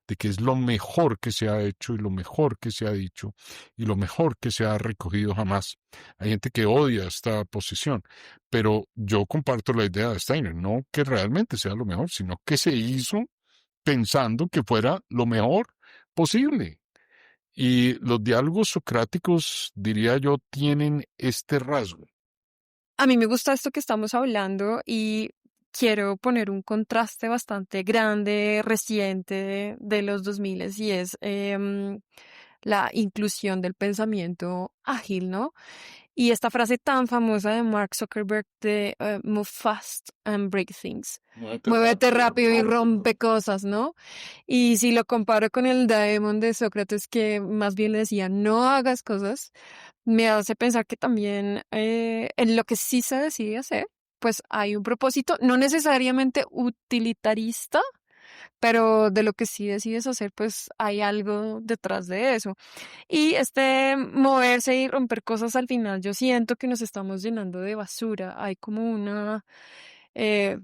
de que es lo mejor que se ha hecho y lo mejor que se ha dicho y lo mejor que se ha recogido jamás. Hay gente que odia esta posición, pero yo comparto la idea de Steiner, no que realmente sea lo mejor, sino que se hizo pensando que fuera lo mejor posible. Y los diálogos socráticos, diría yo, tienen este rasgo. A mí me gusta esto que estamos hablando y quiero poner un contraste bastante grande, reciente de los 2000 y es la inclusión del pensamiento ágil, ¿no? Y esta frase tan famosa de Mark Zuckerberg de move fast and break things. Muévete rápido y rompe cosas, ¿no? Y si lo comparo con el daemon de Sócrates, que más bien le decía, no hagas cosas, me hace pensar que también en lo que sí se decide hacer, pues hay un propósito, no necesariamente utilitarista, pero de lo que sí decides hacer, pues hay algo detrás de eso. Y este moverse y romper cosas al final, yo siento que nos estamos llenando de basura. Hay como una eh,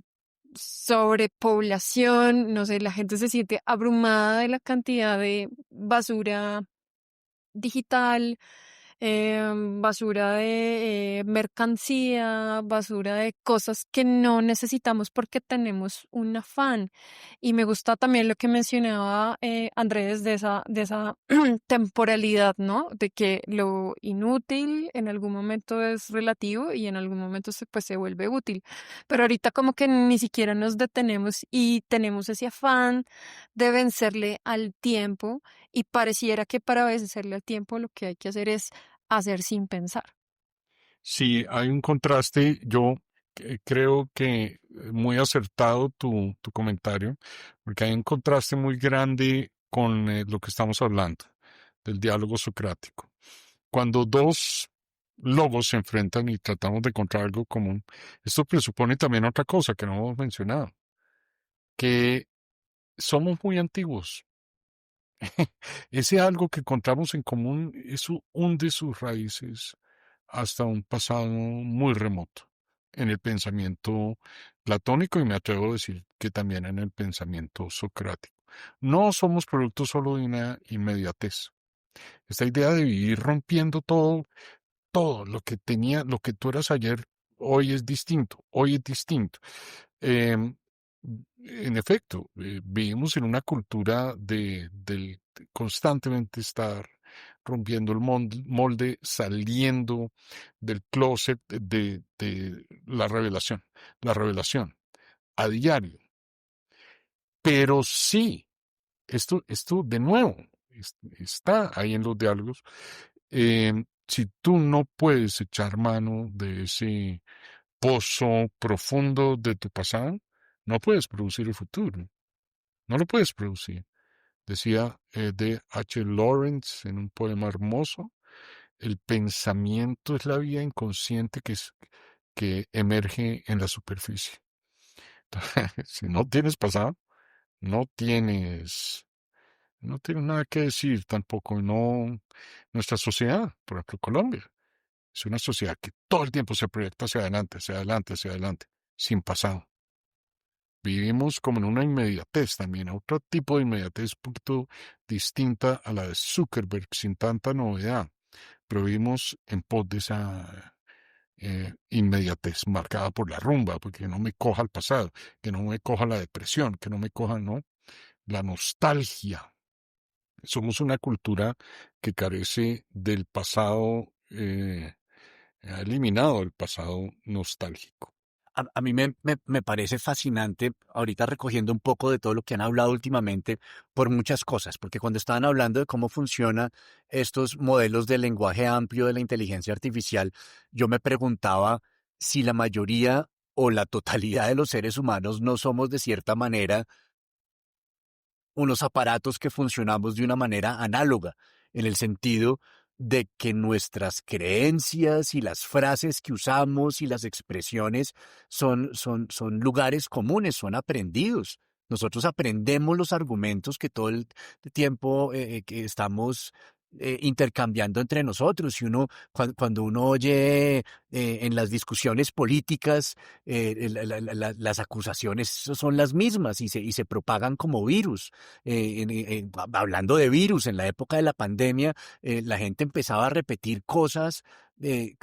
sobrepoblación, no sé, la gente se siente abrumada de la cantidad de basura digital, basura de mercancía, basura de cosas que no necesitamos porque tenemos un afán. Y me gusta también lo que mencionaba Andrés de esa temporalidad, ¿no? De que lo inútil en algún momento es relativo y en algún momento pues, se vuelve útil. Pero ahorita como que ni siquiera nos detenemos y tenemos ese afán de vencerle al tiempo y pareciera que para vencerle al tiempo lo que hay que hacer es hacer sin pensar. Sí, hay un contraste. Yo creo que muy acertado tu comentario, porque hay un contraste muy grande con lo que estamos hablando, del diálogo socrático. Cuando dos logos se enfrentan y tratamos de encontrar algo común, esto presupone también otra cosa que no hemos mencionado, que somos muy antiguos. Ese algo que encontramos en común, eso hunde sus raíces hasta un pasado muy remoto en el pensamiento platónico y me atrevo a decir que también en el pensamiento socrático. No somos producto solo de una inmediatez. Esta idea de vivir rompiendo todo lo que tenía, lo que tú eras ayer, hoy es distinto, hoy es distinto. Em, en efecto, vivimos en una cultura del constantemente estar rompiendo el molde, saliendo del closet de la revelación a diario. Pero sí. esto de nuevo está ahí en los diálogos. Si tú no puedes echar mano de ese pozo profundo de tu pasado, no puedes producir el futuro, no lo puedes producir. Decía D. H. Lawrence en un poema hermoso, el pensamiento es la vida inconsciente que emerge en la superficie. Si no tienes pasado, no tienes, no tienes nada que decir tampoco. No, nuestra sociedad, por ejemplo, Colombia, es una sociedad que todo el tiempo se proyecta hacia adelante, hacia adelante, hacia adelante, sin pasado. Vivimos como en una inmediatez también, otro tipo de inmediatez un poquito distinta a la de Zuckerberg, sin tanta novedad, pero vivimos en pos de esa inmediatez marcada por la rumba, porque no me coja el pasado, que no me coja la depresión, que no me coja, ¿no?, la nostalgia. Somos una cultura que carece del pasado, ha eliminado el pasado nostálgico. A mí me parece fascinante, ahorita recogiendo un poco de todo lo que han hablado últimamente, por muchas cosas, porque cuando estaban hablando de cómo funcionan estos modelos de lenguaje amplio de la inteligencia artificial, yo me preguntaba si la mayoría o la totalidad de los seres humanos no somos de cierta manera unos aparatos que funcionamos de una manera análoga, en el sentido de que nuestras creencias y las frases que usamos y las expresiones son lugares comunes, son aprendidos. Nosotros aprendemos los argumentos que todo el tiempo que estamos intercambiando entre nosotros. Y cuando uno oye en las discusiones políticas, las acusaciones son las mismas y se propagan como virus. Hablando de virus, en la época de la pandemia, la gente empezaba a repetir cosas de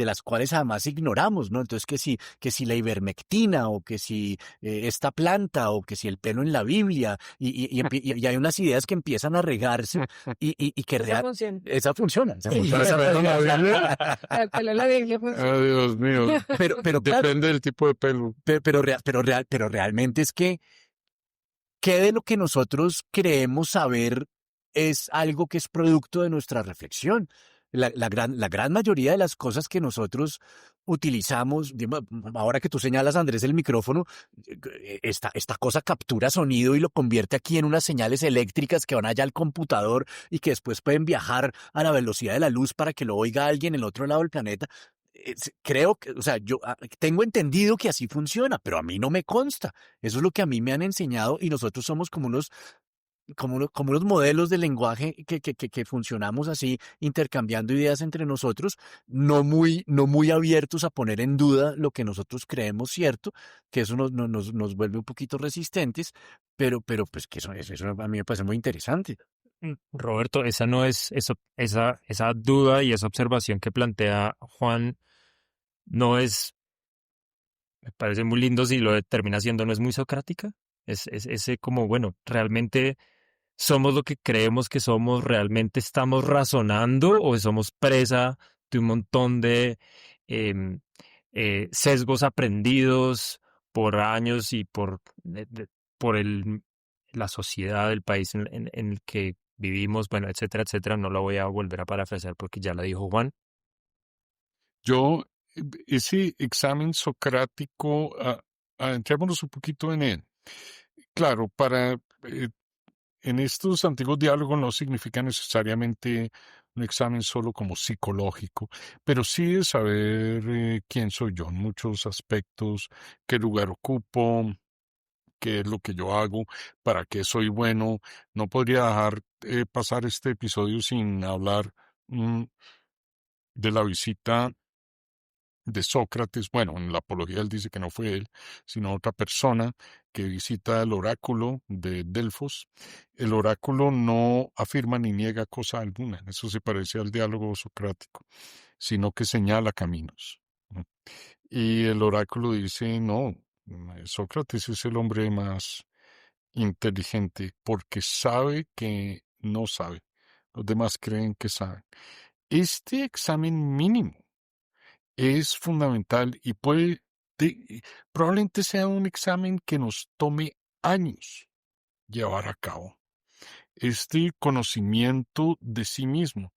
las cuales además ignoramos, ¿no? Entonces, que si la ivermectina, o que si esta planta, o que si el pelo en la Biblia, y hay unas ideas que empiezan a regarse y que Esa funciona. esa funciona. El pelo en la Biblia funciona. Ah, Dios mío. Pero claro, Depende del tipo de pelo. pero realmente es que, ¿qué de lo que nosotros creemos saber es algo que es producto de nuestra reflexión? La gran mayoría de las cosas que nosotros utilizamos, ahora que tú señalas, Andrés, el micrófono, esta cosa captura sonido y lo convierte aquí en unas señales eléctricas que van allá al computador y que después pueden viajar a la velocidad de la luz para que lo oiga alguien en el otro lado del planeta. Creo que, o sea, yo tengo entendido que así funciona, pero a mí no me consta. Eso es lo que a mí me han enseñado, y nosotros somos como unos modelos de lenguaje que funcionamos así, intercambiando ideas entre nosotros, no muy abiertos a poner en duda lo que nosotros creemos cierto, que eso nos vuelve un poquito resistentes, pero pues que eso a mí me parece muy interesante. Roberto, esa no es esa duda y esa observación que plantea Juan, no es, me parece muy lindo si lo termina siendo, no es muy socrática. Es ese como, bueno, realmente somos lo que creemos que somos, realmente estamos razonando o somos presa de un montón de em, sesgos aprendidos por años y por la sociedad del país en el que vivimos, bueno, etcétera, etcétera. No la voy a volver a parafrasear porque ya la dijo Juan. Yo, ese examen socrático, adentrémonos un poquito en él. Claro, en estos antiguos diálogos no significa necesariamente un examen solo como psicológico, pero sí de saber quién soy yo en muchos aspectos, qué lugar ocupo, qué es lo que yo hago, para qué soy bueno. No podría dejar pasar este episodio sin hablar mm, de la visita de Sócrates. Bueno, en la Apología él dice que no fue él, sino otra persona que visita el oráculo de Delfos. El oráculo no afirma ni niega cosa alguna, eso se parece al diálogo socrático, sino que señala caminos, ¿no? Y el oráculo dice, no, Sócrates es el hombre más inteligente porque sabe que no sabe. Los demás creen que saben. Este examen mínimo es fundamental y probablemente sea un examen que nos tome años, llevar a cabo. Este conocimiento de sí mismo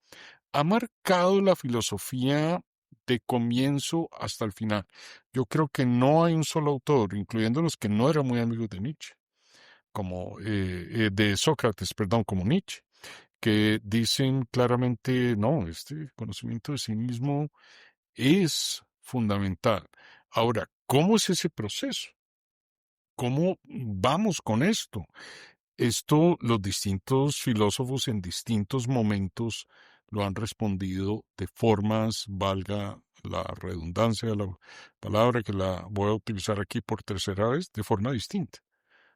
ha marcado la filosofía de comienzo hasta el final. Yo creo que no hay un solo autor, incluyendo los que no eran muy amigos de Nietzsche, como de Sócrates, perdón, como Nietzsche, que dicen claramente, no, este conocimiento de sí mismo es fundamental. Ahora, ¿cómo es ese proceso? ¿Cómo vamos con esto? Esto los distintos filósofos en distintos momentos lo han respondido de formas, valga la redundancia de la palabra que la voy a utilizar aquí por tercera vez, de forma distinta.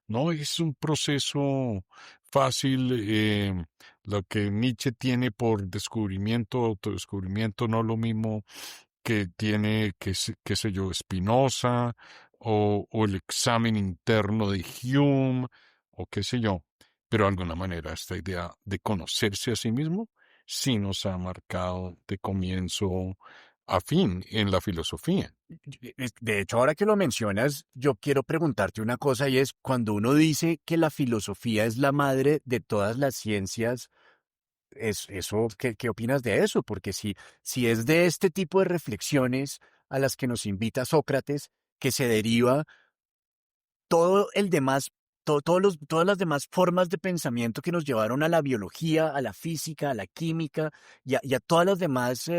No es un proceso fácil, lo que Nietzsche tiene por descubrimiento, autodescubrimiento, no lo mismo que tiene, qué sé yo, Spinoza o el examen interno de Hume o qué sé yo. Pero de alguna manera esta idea de conocerse a sí mismo sí nos ha marcado de comienzo a fin en la filosofía. De hecho, ahora que lo mencionas, yo quiero preguntarte una cosa y es, cuando uno dice que la filosofía es la madre de todas las ciencias, ¿qué opinas de eso? Porque si es de este tipo de reflexiones a las que nos invita Sócrates, que se deriva todo el demás, todas las demás formas de pensamiento que nos llevaron a la biología, a la física, a la química y a todas las demás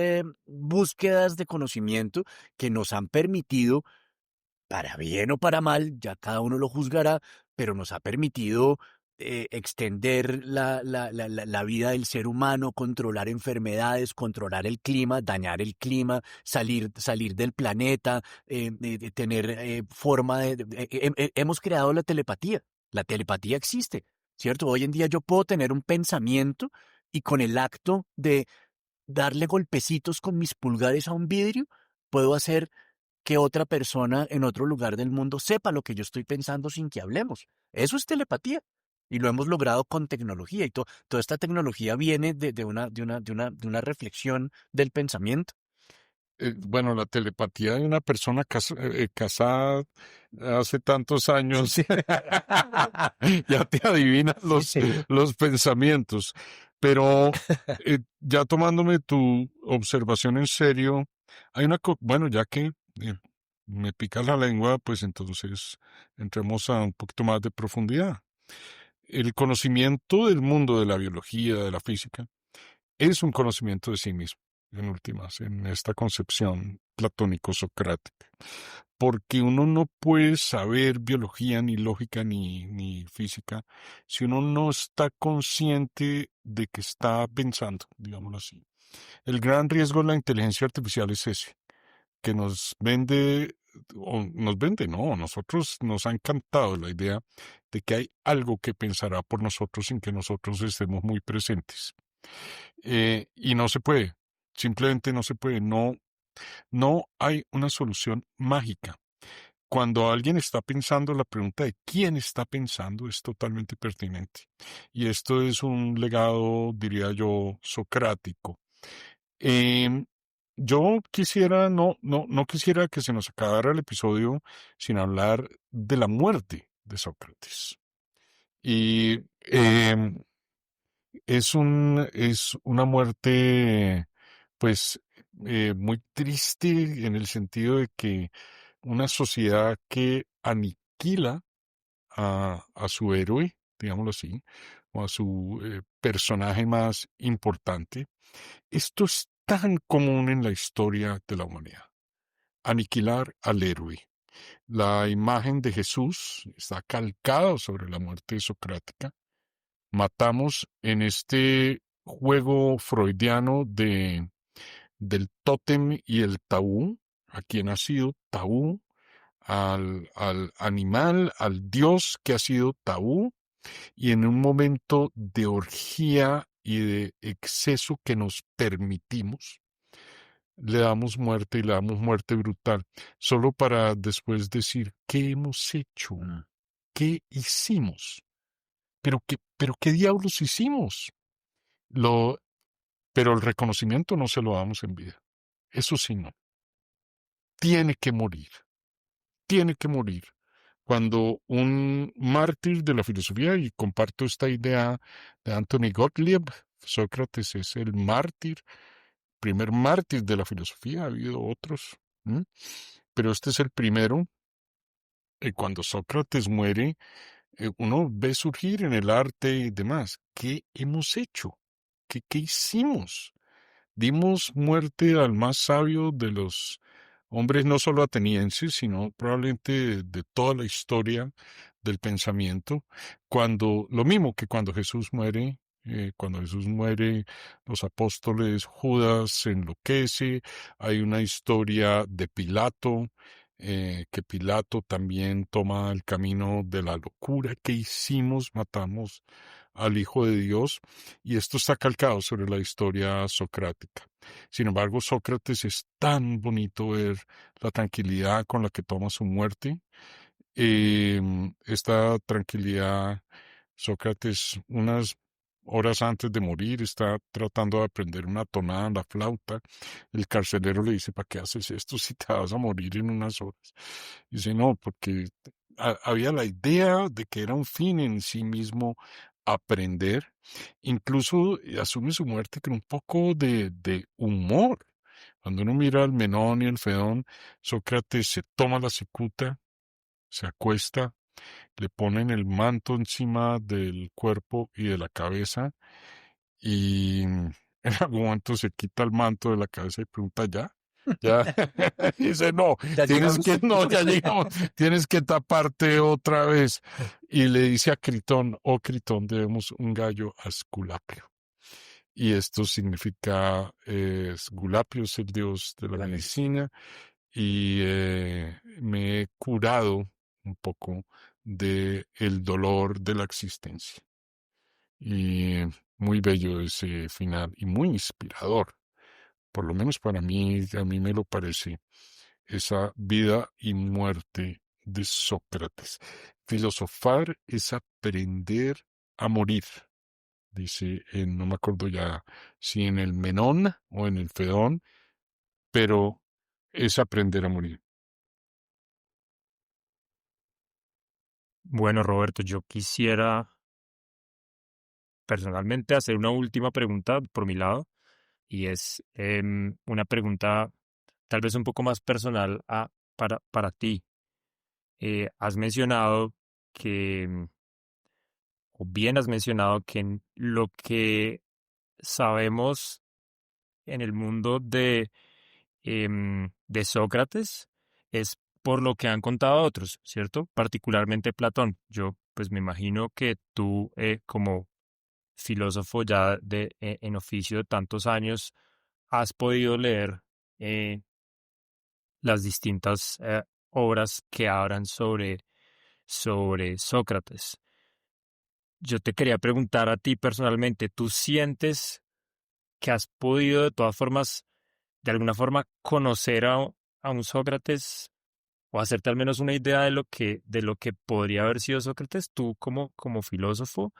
búsquedas de conocimiento que nos han permitido, para bien o para mal, ya cada uno lo juzgará, pero nos ha permitido extender la vida del ser humano, controlar enfermedades, controlar el clima, dañar el clima, salir del planeta, de tener forma hemos creado la telepatía. La telepatía existe, ¿cierto? Hoy en día yo puedo tener un pensamiento y con el acto de darle golpecitos con mis pulgares a un vidrio, puedo hacer que otra persona en otro lugar del mundo sepa lo que yo estoy pensando sin que hablemos. Eso es telepatía. Y lo hemos logrado con tecnología. Y toda esta tecnología viene de una reflexión del pensamiento. Bueno, la telepatía de una persona casada hace tantos años, Sí. ya te adivinas Sí. los pensamientos. Pero ya tomándome tu observación en serio, hay bueno, ya que me pica la lengua, pues entonces entremos a un poquito más de profundidad. El conocimiento del mundo de la biología, de la física, es un conocimiento de sí mismo, en últimas, en esta concepción platónico-socrática. Porque uno no puede saber biología, ni lógica, ni física, si uno no está consciente de que está pensando, digámoslo así. El gran riesgo de la inteligencia artificial es ese, que no, nosotros nos ha encantado la idea de que hay algo que pensará por nosotros sin que nosotros estemos muy presentes. Y no se puede, simplemente no se puede, no hay una solución mágica. Cuando alguien está pensando, la pregunta de quién está pensando es totalmente pertinente. Y esto es un legado, diría yo, socrático. Em, yo quisiera, no quisiera que se nos acabara el episodio sin hablar de la muerte de Sócrates. Y es una muerte, pues, muy triste en el sentido de que una sociedad que aniquila a su héroe, digámoslo así, o a su personaje más importante, esto es tan común en la historia de la humanidad. Aniquilar al héroe. La imagen de Jesús está calcada sobre la muerte socrática. Matamos en este juego freudiano del tótem y el tabú, a quien ha sido tabú, al animal, al Dios que ha sido tabú, y en un momento de orgía y de exceso que nos permitimos, le damos muerte y le damos muerte brutal, solo para después decir, ¿qué hemos hecho? Mm. ¿Qué hicimos? ¿Pero qué diablos hicimos? Lo, pero el reconocimiento no se lo damos en vida. Eso sí, no. Tiene que morir. Tiene que morir. cuando un mártir de la filosofía, y comparto esta idea de Anthony Gottlieb, Sócrates es el mártir, primer mártir de la filosofía, ha habido otros, ¿m? Pero este es el primero, y cuando Sócrates muere, uno ve surgir en el arte y demás, ¿qué hemos hecho? ¿Qué hicimos? Dimos muerte al más sabio de los hombres, no solo atenienses, sino probablemente de toda la historia del pensamiento. Lo mismo que cuando Jesús muere, los apóstoles, Judas se enloquece, hay una historia de Pilato, que Pilato también toma el camino de la locura. ¿Qué hicimos? Matamos al Hijo de Dios, y esto está calcado sobre la historia socrática. Sin embargo, Sócrates es tan bonito ver la tranquilidad con la que toma su muerte. Esta tranquilidad, Sócrates, unas horas antes de morir, está tratando de aprender una tonada en la flauta. El carcelero le dice: ¿para qué haces esto si te vas a morir en unas horas? Dice: no, porque había la idea de que era un fin en sí mismo aprender. Incluso asume su muerte con un poco de humor. Cuando uno mira al Menón y al Fedón, Sócrates se toma la cicuta, se acuesta, le ponen el manto encima del cuerpo y de la cabeza, y en algún momento se quita el manto de la cabeza y pregunta: ¿ya? Dice: no, Ya llegamos. no, ya llegamos, tienes que taparte otra vez. Y le dice a Critón: oh Critón, debemos un gallo a Esculapio. Y esto significa, Esculapio es el dios de la medicina, y me he curado un poco de el dolor de la existencia. Y muy bello ese final y muy inspirador, por lo menos para mí, a mí me lo parece, esa vida y muerte de Sócrates. Filosofar es aprender a morir, dice, no me acuerdo ya si en el Menón o en el Fedón, pero es aprender a morir. Bueno, Roberto, yo quisiera personalmente hacer una última pregunta por mi lado, y es una pregunta tal vez un poco más personal para ti. Has mencionado o bien has mencionado que lo que sabemos en el mundo de Sócrates es por lo que han contado otros, ¿cierto? Particularmente Platón. Yo pues me imagino que tú, como filósofo ya en oficio de tantos años, has podido leer eh, las distintas obras que hablan sobre Sócrates. Yo te quería preguntar a ti personalmente, ¿tú sientes que has podido de todas formas, de alguna forma, conocer a un Sócrates o hacerte al menos una idea de lo que podría haber sido Sócrates, tú como filósofo,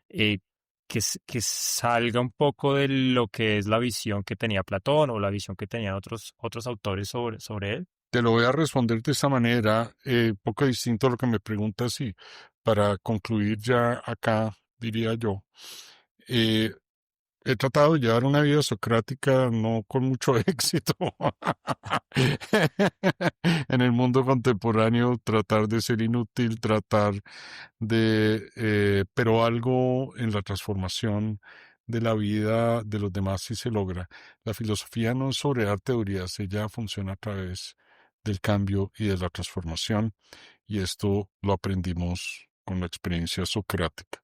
eh, que salga un poco de lo que es la visión que tenía Platón o la visión que tenían otros autores sobre él? Te lo voy a responder de esta manera, poco distinto a lo que me preguntas, y para concluir ya acá, diría yo, eh, he tratado de llevar una vida socrática no con mucho éxito. En el mundo contemporáneo, tratar de ser inútil, pero algo en la transformación de la vida de los demás sí se logra. La filosofía no es sobre dar teorías, ella funciona a través del cambio y de la transformación, y esto lo aprendimos con la experiencia socrática.